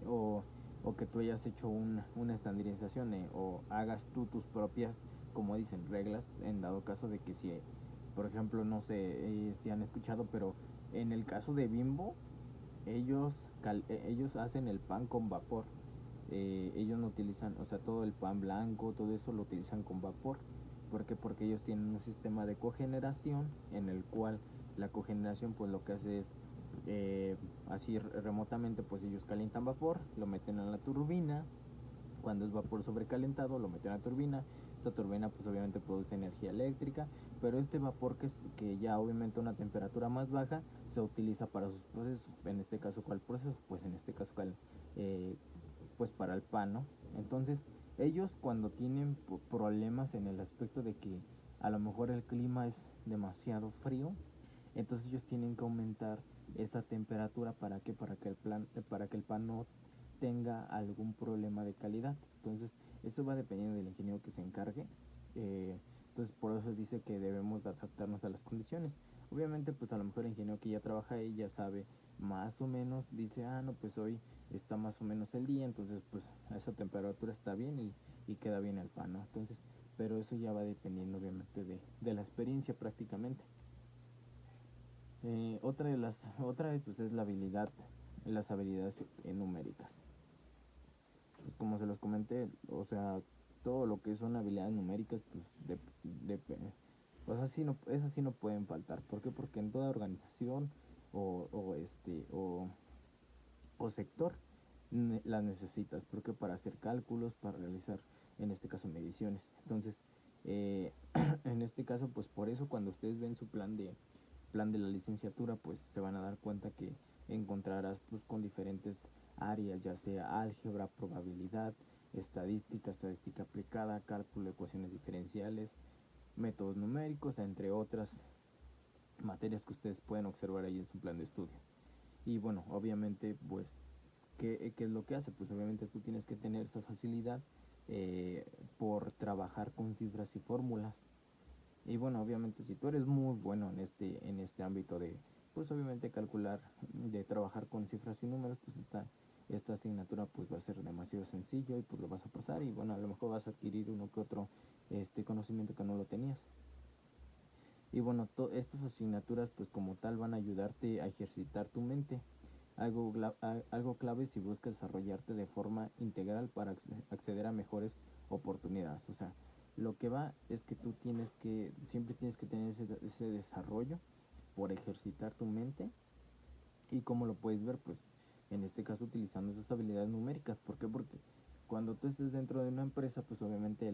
o, o que tú hayas hecho una estandarización, o hagas tú tus propias, como dicen, reglas, en dado caso de que si, por ejemplo, no sé si han escuchado, pero en el caso de Bimbo, ellos, ellos hacen el pan con vapor. Ellos no utilizan, o sea, todo el pan blanco, todo eso lo utilizan con vapor. ¿Por qué? Porque ellos tienen un sistema de cogeneración en el cual la cogeneración pues lo que hace es así remotamente, pues ellos calientan vapor, lo meten en la turbina. Cuando es vapor sobrecalentado lo meten a la turbina. Esta turbina pues obviamente produce energía eléctrica, pero este vapor que ya obviamente a una temperatura más baja se utiliza para sus procesos. En este caso, ¿cuál proceso? Pues en este caso eh, pues para el pan, ¿no? Entonces ellos cuando tienen problemas en el aspecto de que a lo mejor el clima es demasiado frío, entonces ellos tienen que aumentar esa temperatura. ¿Para qué? Para que el pan no tenga algún problema de calidad. Entonces eso va dependiendo del ingeniero que se encargue. Entonces por eso dice que debemos de adaptarnos a las condiciones. Obviamente pues a lo mejor el ingeniero que ya trabaja ahí ya sabe más o menos, dice, no, pues hoy está más o menos el día, entonces pues a esa temperatura está bien y queda bien el pan, ¿no? Entonces, pero eso ya va dependiendo obviamente de la experiencia prácticamente. Otra pues es las habilidades numéricas. Pues como se los comenté, o sea, todo lo que son habilidades numéricas, pues pues esas sí no pueden faltar. ¿Por qué? Porque en toda organización o, o este o, o sector las necesitas, porque para hacer cálculos, para realizar en este caso mediciones. Entonces, en este caso, pues por eso cuando ustedes ven su plan de la licenciatura, pues se van a dar cuenta que encontrarás pues con diferentes áreas, ya sea álgebra, probabilidad, estadística aplicada, cálculo de ecuaciones diferenciales, métodos numéricos, entre otras materias que ustedes pueden observar ahí en su plan de estudio. Y bueno, obviamente, pues, ¿qué es lo que hace? Pues obviamente tú tienes que tener esa facilidad eh, por trabajar con cifras y fórmulas. Y bueno, obviamente si tú eres muy bueno en este ámbito de, pues obviamente calcular, de trabajar con cifras y números, pues esta asignatura pues va a ser demasiado sencillo y pues lo vas a pasar y bueno, a lo mejor vas a adquirir uno que otro conocimiento que no lo tenías. Y bueno, estas asignaturas pues como tal van a ayudarte a ejercitar tu mente. Algo clave si buscas desarrollarte de forma integral para acceder a mejores oportunidades. O sea, lo que va es que siempre tienes que tener ese desarrollo por ejercitar tu mente. Y como lo puedes ver, pues en este caso utilizando esas habilidades numéricas. ¿Por qué? Porque cuando tú estés dentro de una empresa, pues obviamente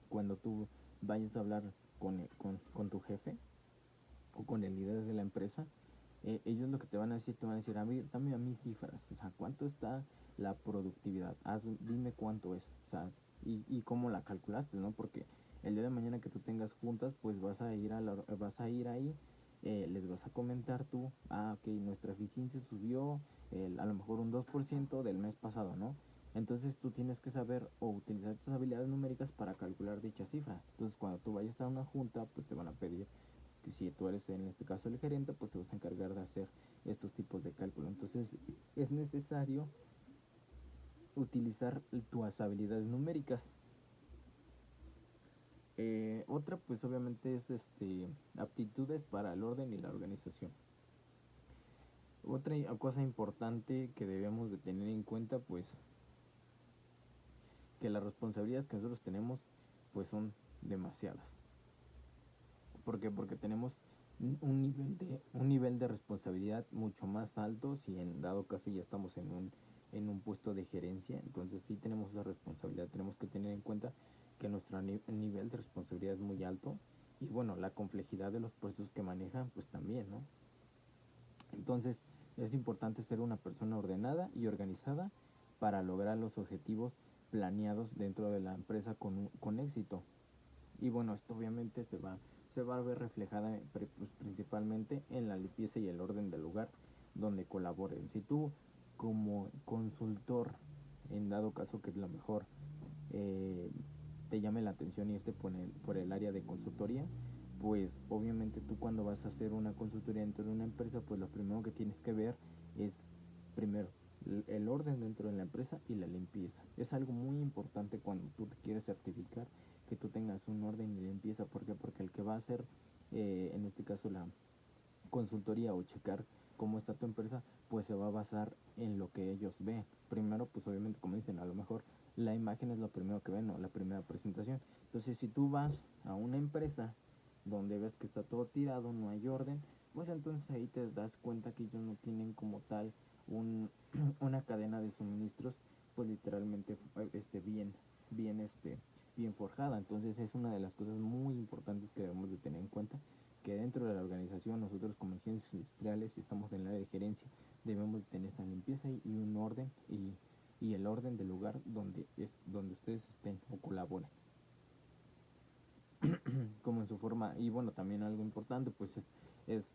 cuando tú vayas a hablar con tu jefe o con el líder de la empresa, ellos lo que te van a decir, a mí, dame a mis cifras, o sea, ¿cuánto está la productividad? Dime cuánto es, o sea, y cómo la calculaste, ¿no? Porque el día de mañana que tú tengas juntas, pues vas a ir ahí, les vas a comentar tú, ok, nuestra eficiencia subió a lo mejor un 2% del mes pasado, ¿no? Entonces tú tienes que saber o utilizar tus habilidades numéricas para calcular dicha cifra. Entonces cuando tú vayas a una junta, pues te van a pedir que si tú eres en este caso el gerente, pues te vas a encargar de hacer estos tipos de cálculo. Entonces es necesario utilizar tus habilidades numéricas. Otra pues obviamente es aptitudes para el orden y la organización. Otra cosa importante que debemos de tener en cuenta pues que las responsabilidades que nosotros tenemos pues son demasiadas. ¿Por qué? Porque tenemos un nivel de responsabilidad mucho más alto si en dado caso ya estamos en un puesto de gerencia. Entonces sí tenemos esa responsabilidad, tenemos que tener en cuenta que nuestro nivel de responsabilidad es muy alto y bueno, la complejidad de los puestos que manejan pues también, ¿no? Entonces es importante ser una persona ordenada y organizada para lograr los objetivos planeados dentro de la empresa con éxito. Y bueno, esto obviamente se va a ver reflejada pues, principalmente en la limpieza y el orden del lugar donde colaboren. Si tú como consultor, en dado caso que es lo mejor, eh, te llame la atención irte por el área de consultoría, pues obviamente tú cuando vas a hacer una consultoría dentro de una empresa, pues lo primero que tienes que ver es primero el orden dentro de la empresa y la limpieza. Es algo muy importante cuando tú te quieres certificar que tú tengas un orden y limpieza. ¿Por qué? Porque el que va a hacer, en este caso, la consultoría o checar cómo está tu empresa, pues se va a basar en lo que ellos ven. Primero, pues obviamente, como dicen, a lo mejor la imagen es lo primero que ven, ¿no? La primera presentación. Entonces, si tú vas a una empresa donde ves que está todo tirado, no hay orden, pues entonces ahí te das cuenta que ellos no tienen como tal un, una cadena de suministros, pues literalmente bien, bien forjada. Entonces es una de las cosas muy importantes que debemos de tener en cuenta, que dentro de la organización nosotros como ingenieros industriales, si estamos en el área de gerencia, debemos de tener esa limpieza y un orden y el orden del lugar donde ustedes estén o colaboren. Como en su forma, y bueno, también algo importante pues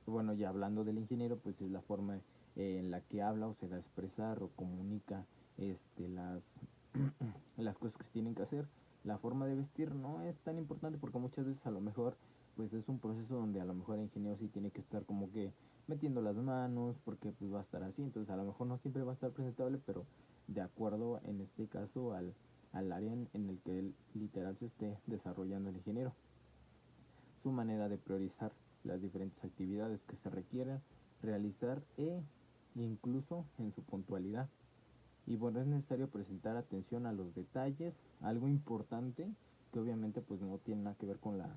bueno, ya hablando del ingeniero, pues es la forma en la que habla o se da a expresar o comunica las las cosas que se tienen que hacer. La forma de vestir no es tan importante porque muchas veces a lo mejor pues es un proceso donde a lo mejor el ingeniero sí tiene que estar como que metiendo las manos porque pues va a estar así, entonces a lo mejor no siempre va a estar presentable, pero de acuerdo en este caso al área en el que él literal se esté desarrollando el ingeniero, su manera de priorizar las diferentes actividades que se requieren realizar incluso en su puntualidad. Y bueno, es necesario presentar atención a los detalles, algo importante que obviamente pues no tiene nada que ver con la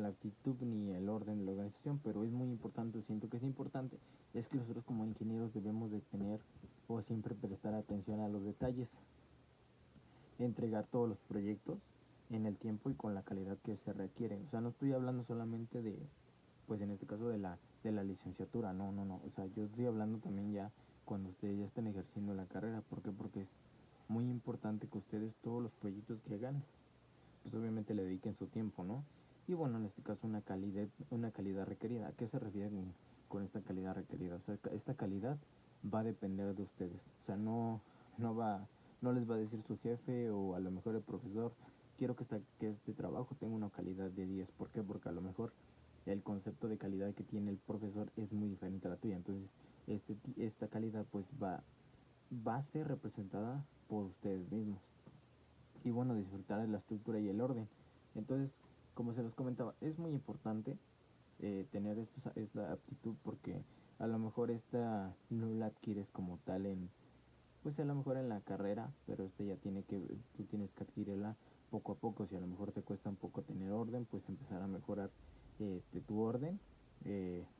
actitud ni el orden de la organización, pero es muy importante, siento que es importante, es que nosotros como ingenieros debemos de tener o siempre prestar atención a los detalles, entregar todos los proyectos en el tiempo y con la calidad que se requiere. O sea, no estoy hablando solamente de, pues en este caso de la licenciatura, no, no, no. O sea, yo estoy hablando también ya cuando ustedes ya estén ejerciendo la carrera. ¿Por qué? Porque es muy importante que ustedes todos los proyectos que hagan, pues obviamente le dediquen su tiempo, ¿no? Y bueno, en este caso una calidad requerida. ¿A qué se refiere con esta calidad requerida? O sea, esta calidad va a depender de ustedes. O sea, no va no les va a decir su jefe o a lo mejor el profesor, quiero que este trabajo tenga una calidad de 10. ¿Por qué? Porque a lo mejor el concepto de calidad que tiene el profesor es muy diferente a la tuya. Entonces, esta calidad pues va a ser representada por ustedes mismos. Y bueno, disfrutar de la estructura y el orden. Entonces, como se los comentaba, es muy importante tener esta aptitud, porque a lo mejor esta no la adquieres como tal pues a lo mejor en la carrera, pero ya tú tienes que adquirirla poco a poco. Si a lo mejor te cuesta un poco tener orden, pues empezar a mejorar tu orden,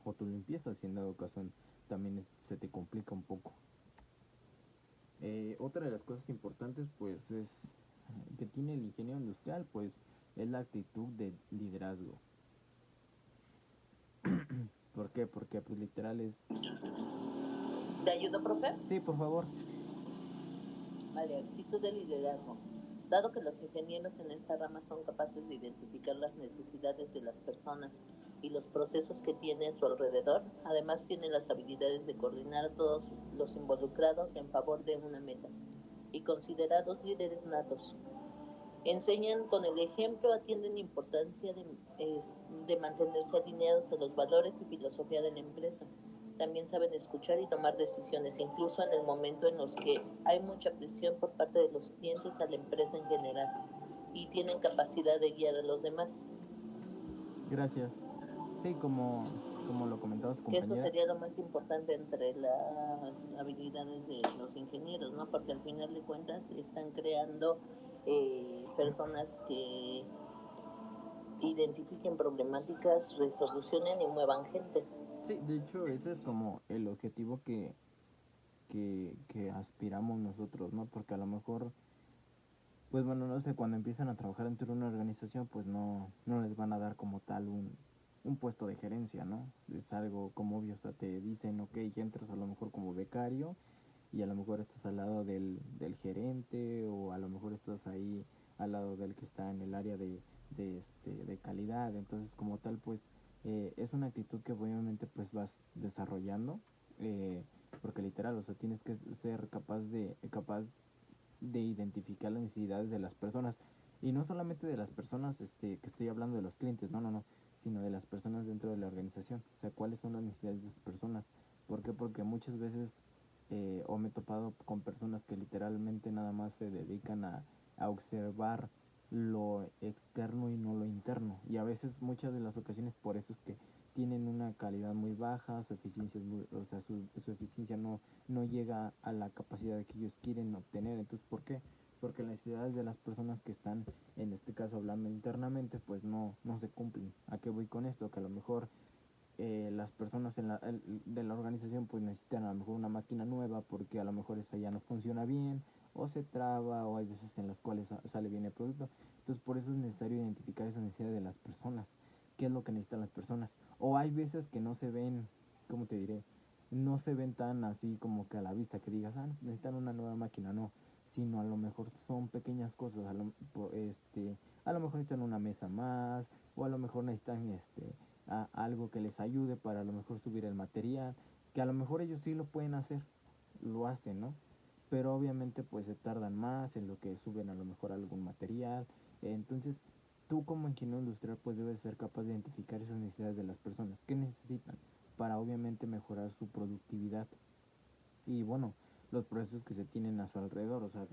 o tu limpieza, si en dado caso también se te complica un poco. Otra de las cosas importantes pues es que tiene el ingeniero industrial, pues es la actitud de liderazgo. ¿Por qué? Porque pues literal es... ¿Te ayudo, profe? Sí, por favor. Vale, actitud de liderazgo. Dado que los ingenieros en esta rama son capaces de identificar las necesidades de las personas y los procesos que tiene a su alrededor, además tienen las habilidades de coordinar a todos los involucrados en favor de una meta y considerados líderes natos. Enseñan con el ejemplo, atienden importancia de mantenerse alineados a los valores y filosofía de la empresa. También saben escuchar y tomar decisiones, incluso en el momento en los que hay mucha presión por parte de los clientes a la empresa en general, y tienen capacidad de guiar a los demás. Gracias. Sí, como lo comentabas, Que eso compañera. sería lo más importante entre las habilidades de los ingenieros, ¿no? Porque al final de cuentas están creando personas que identifiquen problemáticas, resolucionen y muevan gente. Sí, de hecho ese es como el objetivo que aspiramos nosotros, ¿no? Porque a lo mejor, pues bueno, no sé, cuando empiezan a trabajar dentro de una organización, pues no les van a dar como tal un puesto de gerencia, ¿no? Es algo como obvio. O sea, te dicen, ok, ya entras a lo mejor como becario y a lo mejor estás al lado del gerente, o a lo mejor estás ahí al lado del que está en el área de calidad. Entonces, como tal, pues es una actitud que obviamente pues vas desarrollando, porque literal, o sea, tienes que ser capaz de identificar las necesidades de las personas, y no solamente de las personas que estoy hablando de los clientes, no, sino de las personas dentro de la organización. O sea, cuáles son las necesidades de las personas. ¿Por qué? Porque muchas veces, o me he topado con personas que literalmente nada más se dedican a observar lo externo y no lo interno, y a veces, muchas de las ocasiones, por eso es que tienen una calidad muy baja, su eficiencia es o sea, su eficiencia no llega a la capacidad que ellos quieren obtener. Entonces, ¿por qué? Porque las necesidades de las personas que están, en este caso hablando internamente, pues no se cumplen. ¿A qué voy con esto? Que a lo mejor las personas de la organización pues necesitan a lo mejor una máquina nueva, porque a lo mejor esa ya no funciona bien, o se traba, o hay veces en las cuales sale bien el producto. Entonces, por eso es necesario identificar esas necesidades de las personas, qué es lo que necesitan las personas. O hay veces que no se ven, ¿cómo te diré? No se ven tan así como que a la vista, que digas, necesitan una nueva máquina, no, sino a lo mejor son pequeñas cosas. A lo mejor necesitan una mesa más, o a lo mejor necesitan algo que les ayude para a lo mejor subir el material, que a lo mejor ellos sí lo pueden hacer, lo hacen, ¿no? Pero obviamente pues se tardan más en lo que suben a lo mejor algún material. Entonces, tú como ingeniero industrial pues debes ser capaz de identificar esas necesidades de las personas, qué necesitan para obviamente mejorar su productividad, y bueno, los procesos que se tienen a su alrededor. O sea,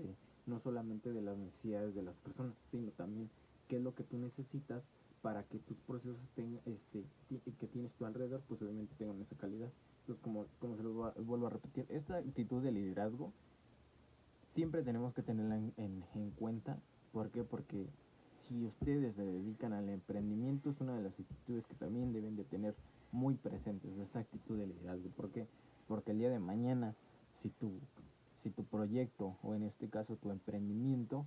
no solamente de las necesidades de las personas, sino también qué es lo que tú necesitas para que tus procesos que tienes tu alrededor, pues obviamente tengan esa calidad. Entonces, como se los vuelvo a repetir, esta actitud de liderazgo siempre tenemos que tenerla en cuenta. ¿Por qué? Porque si ustedes se dedican al emprendimiento, es una de las actitudes que también deben de tener muy presentes, esa actitud de liderazgo. ¿Por qué? Porque el día de mañana, si tu, si tu proyecto, o en este caso tu emprendimiento,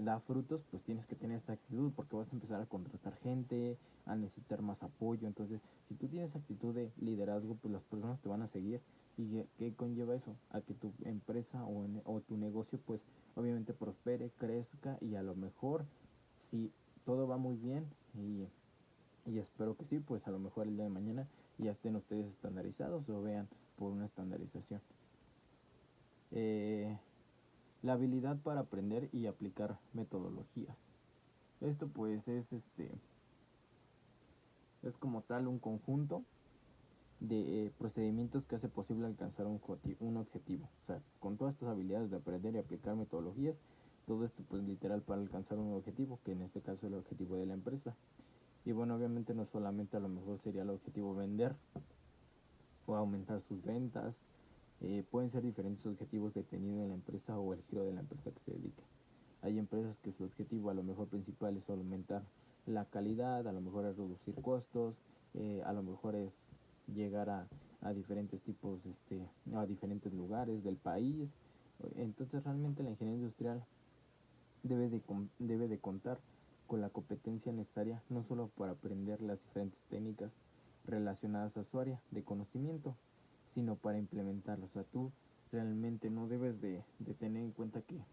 da frutos, pues tienes que tener esta actitud, porque vas a empezar a contratar gente, a necesitar más apoyo. Entonces, si tú tienes actitud de liderazgo, pues las personas te van a seguir. ¿Y qué conlleva eso? A que tu empresa o tu negocio pues obviamente prospere, crezca, y a lo mejor, si todo va muy bien, y espero que sí, pues a lo mejor el día de mañana ya estén ustedes estandarizados o vean por una estandarización. la habilidad para aprender y aplicar metodologías. Esto pues es como tal un conjunto de procedimientos que hace posible alcanzar un objetivo. O sea, con todas estas habilidades de aprender y aplicar metodologías, todo esto pues literal para alcanzar un objetivo, que en este caso es el objetivo de la empresa. Y bueno, obviamente no solamente a lo mejor sería el objetivo vender o aumentar sus ventas, pueden ser diferentes objetivos dependiendo de la empresa o el giro de la empresa que se dedique. Hay empresas que su objetivo a lo mejor principal es aumentar la calidad, a lo mejor es reducir costos, a lo mejor es llegar a diferentes tipos, a diferentes lugares del país. Entonces realmente la ingeniería industrial debe de contar con la competencia necesaria no solo para aprender las diferentes técnicas relacionadas a su área de conocimiento, sino para implementarlo. O sea, tú realmente no debes de tener en cuenta que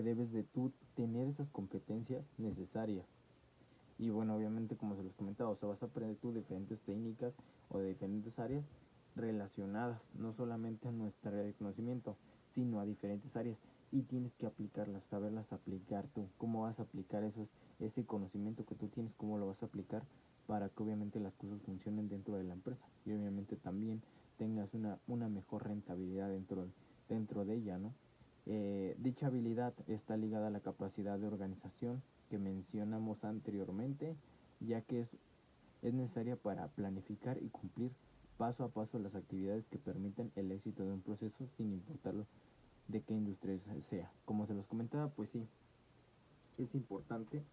debes de tú tener esas competencias necesarias. Y bueno, obviamente como se los comentaba, o sea, vas a aprender tú diferentes técnicas o de diferentes áreas relacionadas, no solamente a nuestra área de conocimiento, sino a diferentes áreas. Y tienes que aplicarlas, saberlas aplicar tú. ¿Cómo vas a aplicar ese conocimiento que tú tienes? ¿Cómo lo vas a aplicar para que obviamente las cosas funcionen dentro de la empresa? Y obviamente también tengas una mejor rentabilidad dentro de ella, ¿no? Dicha habilidad está ligada a la capacidad de organización que mencionamos anteriormente, ya que es necesaria para planificar y cumplir paso a paso las actividades que permiten el éxito de un proceso sin importar de qué industria sea. Como se los comentaba, pues sí, es importante,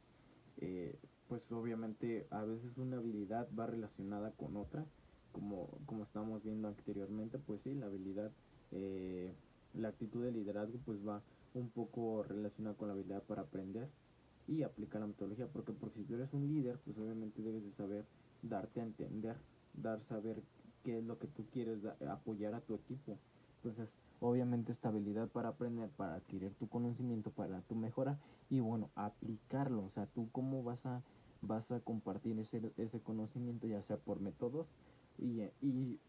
pues obviamente a veces una habilidad va relacionada con otra, como estábamos viendo anteriormente, pues sí, la habilidad, la actitud de liderazgo pues va un poco relacionada con la habilidad para aprender y aplicar la metodología, porque si tú eres un líder, pues obviamente debes de saber darte a entender, saber qué es lo que tú quieres apoyar a tu equipo. Entonces, obviamente esta habilidad para aprender, para adquirir tu conocimiento, para tu mejora y bueno, aplicarlo. O sea, tú cómo vas a compartir ese conocimiento, ya sea por métodos y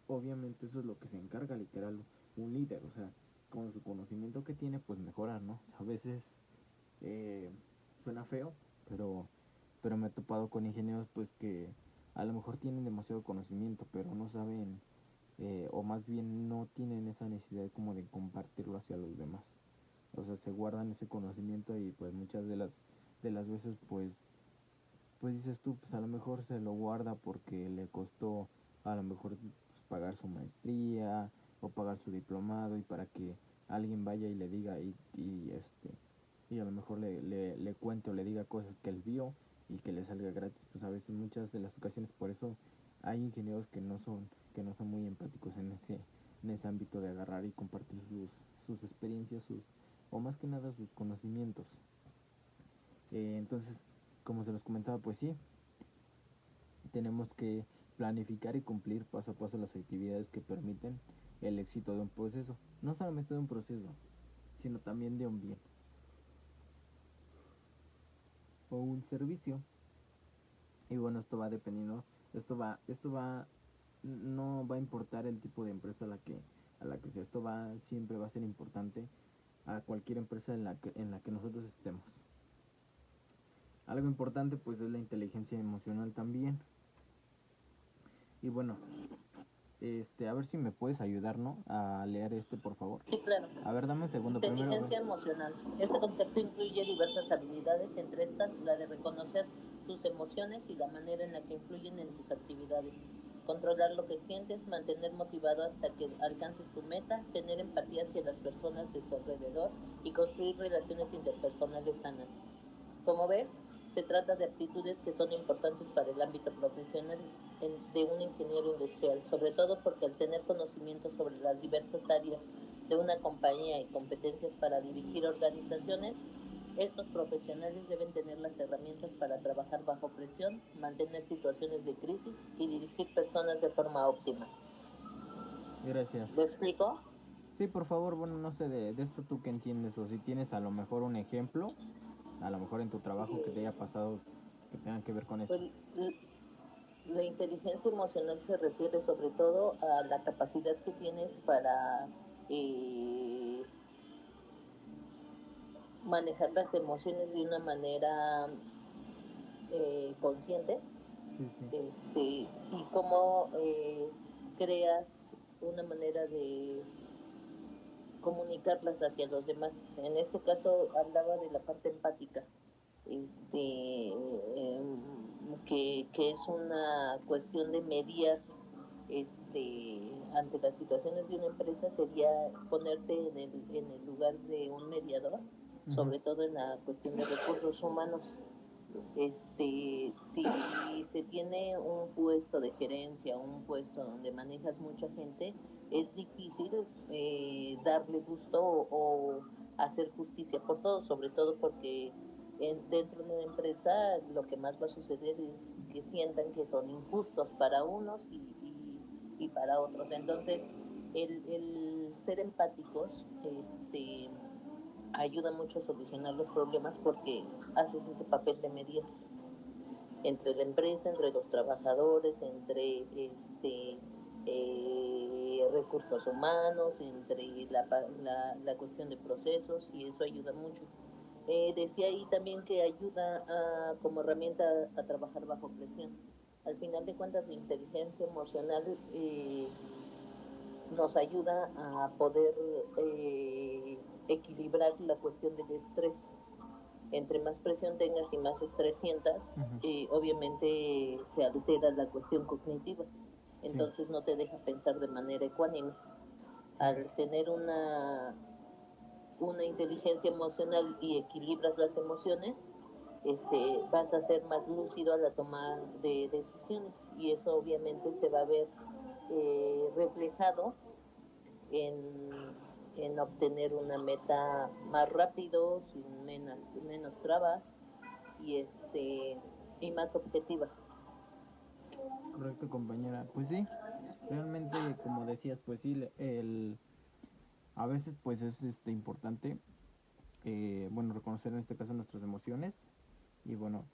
obviamente eso es lo que se encarga literal un líder. O sea, con su conocimiento que tiene, pues mejorar, ¿no? A veces eh, suena feo, pero me he topado con ingenieros pues que a lo mejor tienen demasiado conocimiento, pero no saben, o más bien no tienen esa necesidad como de compartirlo hacia los demás. O sea, se guardan ese conocimiento y pues muchas de las veces pues dices tú, pues a lo mejor se lo guarda porque le costó a lo mejor pues, pagar su maestría o pagar su diplomado y para que alguien vaya y le diga y a lo mejor le cuente o le diga cosas que él vio y que le salga gratis, pues a veces muchas de las ocasiones por eso hay ingenieros que no son muy empáticos en ese ámbito de agarrar y compartir sus experiencias, o más que nada sus conocimientos. Entonces, como se los comentaba, pues sí, tenemos que planificar y cumplir paso a paso las actividades que permiten el éxito de un proceso, no solamente de un proceso, sino también de un bien o un servicio. Y bueno, esto va dependiendo, no va a importar el tipo de empresa a la que sea, siempre va a ser importante a cualquier empresa en la que nosotros estemos. Algo importante pues es la inteligencia emocional también. Y bueno, a ver si me puedes ayudar, ¿no? A leer por favor. Sí, claro. A ver, dame un segundo primero. Inteligencia emocional. Este concepto incluye diversas habilidades, entre estas la de reconocer tus emociones y la manera en la que influyen en tus actividades. Controlar lo que sientes, mantener motivado hasta que alcances tu meta, tener empatía hacia las personas de su alrededor y construir relaciones interpersonales sanas. Como ves, se trata de aptitudes que son importantes para el ámbito profesional de un ingeniero industrial, sobre todo porque al tener conocimiento sobre las diversas áreas de una compañía y competencias para dirigir organizaciones, estos profesionales deben tener las herramientas para trabajar bajo presión, mantener situaciones de crisis y dirigir personas de forma óptima. Gracias. ¿Lo explico? Sí, por favor, bueno, no sé de esto tú que entiendes o si tienes a lo mejor un ejemplo, a lo mejor en tu trabajo que te haya pasado que tenga que ver con esto. Pues, la inteligencia emocional se refiere sobre todo a la capacidad que tienes para manejar las emociones de una manera consciente, Sí, sí. y cómo creas una manera de comunicarlas hacia los demás. En este caso hablaba de la parte empática, que es una cuestión de mediar ante las situaciones de una empresa, sería ponerte en el lugar de un mediador, Ujú. sobre todo en la cuestión de recursos humanos. Si se tiene un puesto de gerencia, un puesto donde manejas mucha gente, es difícil darle gusto o hacer justicia por todo, sobre todo porque dentro de una empresa lo que más va a suceder es que sientan que son injustos para unos y para otros. Entonces, el ser empáticos ayuda mucho a solucionar los problemas porque haces ese papel de mediar entre la empresa, entre los trabajadores, entre recursos humanos, entre la cuestión de procesos, y eso ayuda mucho. Decía ahí también que ayuda como herramienta a trabajar bajo presión. Al final de cuentas, la inteligencia emocional nos ayuda a poder equilibrar la cuestión del estrés. Entre más presión tengas y más estrés sientas, Ujú. obviamente se altera la cuestión cognitiva. Sí, Entonces no te deja pensar de manera ecuánime. sí, Al tener una inteligencia emocional y equilibras las emociones, vas a ser más lúcido a la toma de decisiones, y eso obviamente se va a ver reflejado en, en obtener una meta más rápido, sin menos trabas, y y más objetiva. correcto, compañera. Pues sí, realmente, como decías, pues sí, a veces pues es importante, bueno, reconocer en este caso nuestras emociones y bueno,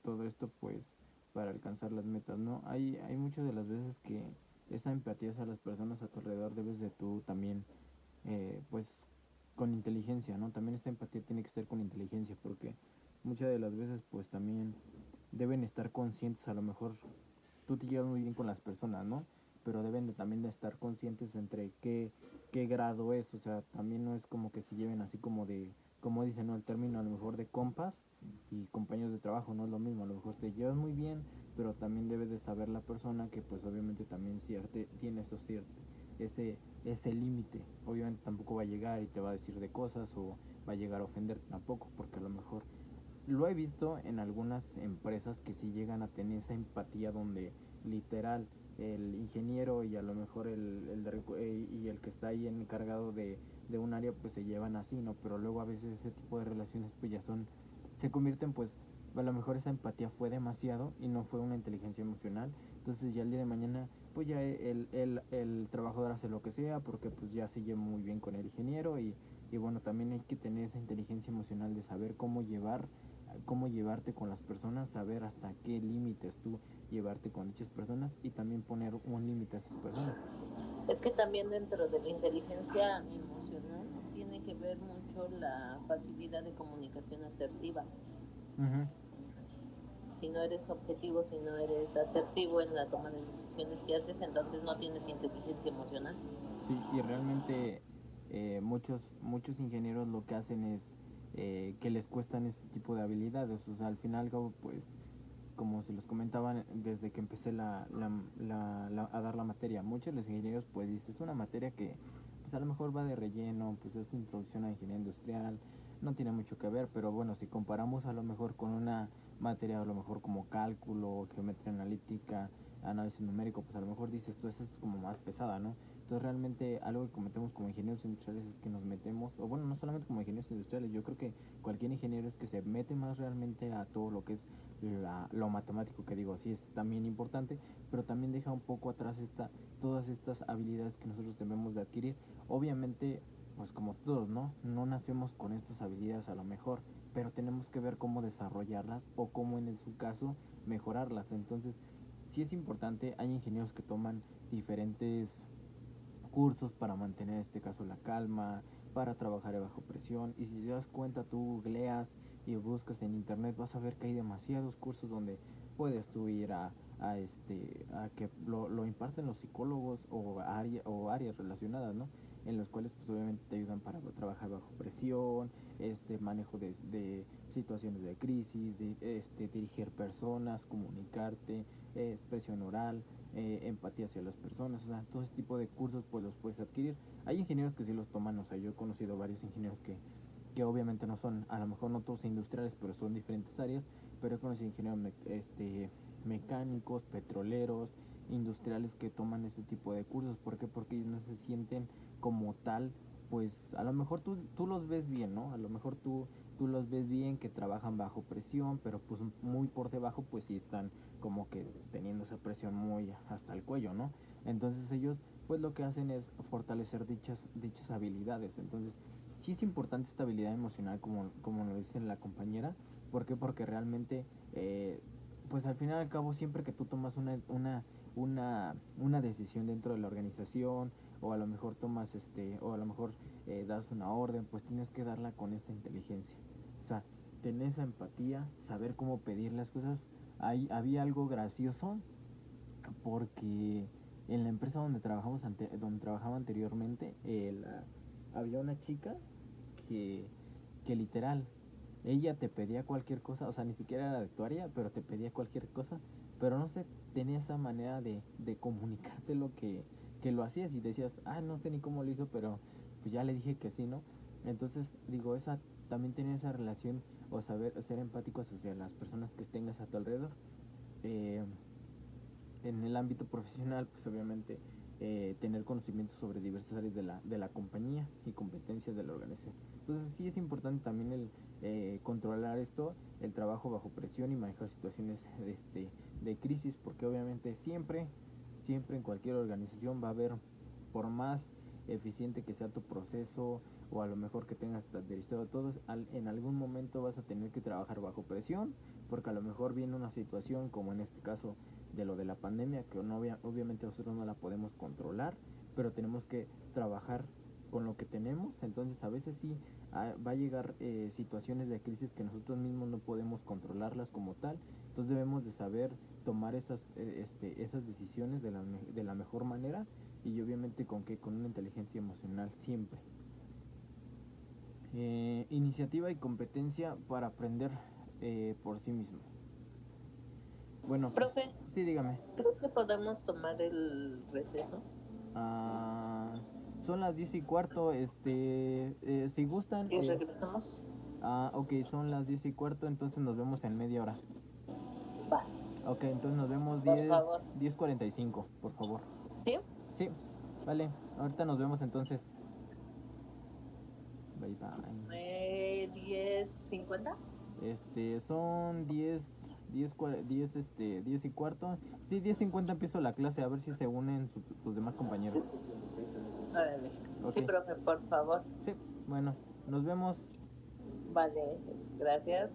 todo esto pues para alcanzar las metas, ¿no? Hay muchas de las veces que esa empatía hacia las personas a tu alrededor debes de tú también, pues con inteligencia, ¿no? También esa empatía tiene que ser con inteligencia porque muchas de las veces pues también deben estar conscientes, a lo mejor tú te llevas muy bien con las personas, ¿no? Pero deben de también de estar conscientes entre qué grado es, o sea, también no es como que se lleven así como de, como dicen, ¿no? El término a lo mejor de compas y compañeros de trabajo, no es lo mismo, a lo mejor te llevas muy bien, pero también debes de saber la persona que pues obviamente también tiene eso cierto, ese límite, obviamente tampoco va a llegar y te va a decir de cosas o va a llegar a ofender tampoco, porque a lo mejor lo he visto en algunas empresas que sí llegan a tener esa empatía donde literal el ingeniero y a lo mejor y el que está ahí encargado de un área pues se llevan así, ¿no? Pero luego a veces ese tipo de relaciones pues ya se convierten pues, a lo mejor esa empatía fue demasiado y no fue una inteligencia emocional, entonces ya el día de mañana pues ya el trabajador hace lo que sea porque pues ya se lleva muy bien con el ingeniero y bueno, también hay que tener esa inteligencia emocional de saber cómo llevarte con las personas, saber hasta qué límites tú llevarte con dichas personas y también poner un límite a esas personas. Es que también dentro de la inteligencia emocional tiene que ver mucho la facilidad de comunicación asertiva. Ujú. Si no eres objetivo, si no eres asertivo en la toma de decisiones que haces, entonces no tienes inteligencia emocional. Sí, y realmente muchos ingenieros lo que hacen es que les cuestan este tipo de habilidades. O sea, al final, pues, como se los comentaban desde que empecé a dar la materia, muchos de los ingenieros, pues, dices, es una materia que, pues, a lo mejor va de relleno, pues, es introducción a ingeniería industrial, no tiene mucho que ver, pero bueno, si comparamos a lo mejor con una materia, a lo mejor como cálculo, geometría analítica, análisis numérico, pues a lo mejor dices, tú, esa es como más pesada, ¿no? Entonces realmente algo que cometemos como ingenieros industriales es que nos metemos, o bueno, no solamente como ingenieros industriales, yo creo que cualquier ingeniero es que se mete más realmente a todo lo que es lo matemático, que digo, sí es también importante, pero también deja un poco atrás todas estas habilidades que nosotros debemos de adquirir. Obviamente, pues como todos, ¿no? No nacemos con estas habilidades a lo mejor, pero tenemos que ver cómo desarrollarlas o cómo en su caso mejorarlas. Entonces, sí es importante, hay ingenieros que toman diferentes cursos para mantener en este caso la calma, para trabajar bajo presión. Y si te das cuenta, tú googleas y buscas en internet, vas a ver que hay demasiados cursos donde puedes tú ir a que lo imparten los psicólogos o áreas relacionadas, ¿no? En los cuales pues obviamente te ayudan para trabajar bajo presión, manejo de situaciones de crisis, dirigir personas, comunicarte, expresión oral, empatía hacia las personas, o sea, todo ese tipo de cursos pues los puedes adquirir. Hay ingenieros que sí los toman, o sea, yo he conocido varios ingenieros que obviamente no son, a lo mejor no todos industriales, pero son diferentes áreas, pero he conocido ingenieros mecánicos, petroleros, industriales que toman este tipo de cursos. ¿Por qué? Porque ellos no se sienten como tal, pues a lo mejor tú los ves bien, ¿no? A lo mejor tú los ves bien que trabajan bajo presión, pero pues muy por debajo pues sí están como que teniendo esa presión muy hasta el cuello, ¿no? Entonces ellos pues lo que hacen es fortalecer dichas habilidades. Entonces sí es importante esta habilidad emocional como lo dice la compañera. ¿Por qué? Porque realmente pues al final y al cabo siempre que tú tomas una decisión dentro de la organización o a lo mejor o a lo mejor das una orden, pues tienes que darla con esta inteligencia. O sea, tener esa empatía, saber cómo pedir las cosas. Había algo gracioso porque en la empresa donde trabajaba anteriormente, había una chica que, que literal, ella te pedía cualquier cosa, o sea, ni siquiera era de tu área, pero te pedía cualquier cosa, pero no sé, tenía esa manera de comunicarte que lo hacías y decías, no sé ni cómo lo hizo, pero pues ya le dije que sí, ¿no? Entonces, digo, también tenía esa relación o saber ser empáticos hacia las personas que tengas a tu alrededor. Eh, en el ámbito profesional, pues obviamente tener conocimientos sobre diversas áreas de la compañía y competencias de la organización. Entonces sí es importante también el controlar esto, el trabajo bajo presión y manejar situaciones de crisis, porque obviamente siempre en cualquier organización va a haber, por más eficiente que sea tu proceso o a lo mejor que tengas estandarizado todo, en algún momento vas a tener que trabajar bajo presión, porque a lo mejor viene una situación como en este caso de lo de la pandemia, que no, obviamente nosotros no la podemos controlar, pero tenemos que trabajar con lo que tenemos. Entonces a veces sí va a llegar situaciones de crisis que nosotros mismos no podemos controlarlas como tal. Entonces debemos de saber tomar esas decisiones de la mejor manera y obviamente con una inteligencia emocional siempre. Iniciativa y competencia para aprender por sí mismo. Bueno, pues, Profe, sí, dígame. ¿creo que podemos tomar el receso? Ah, son las 10:15, si gustan, ¿Y regresamos? ok, son las 10:15, entonces nos vemos en media hora. Va, Ok, entonces nos vemos por favor. 10:45, por favor. ¿Sí? Sí, vale, ahorita nos vemos entonces. Bye bye. 10:50. Son 10:15. Sí, 10:50 empiezo la clase, a ver si se unen tus demás compañeros. Sí. Órale. Ok, Sí, profe, por favor. sí, bueno, nos vemos. Vale, gracias.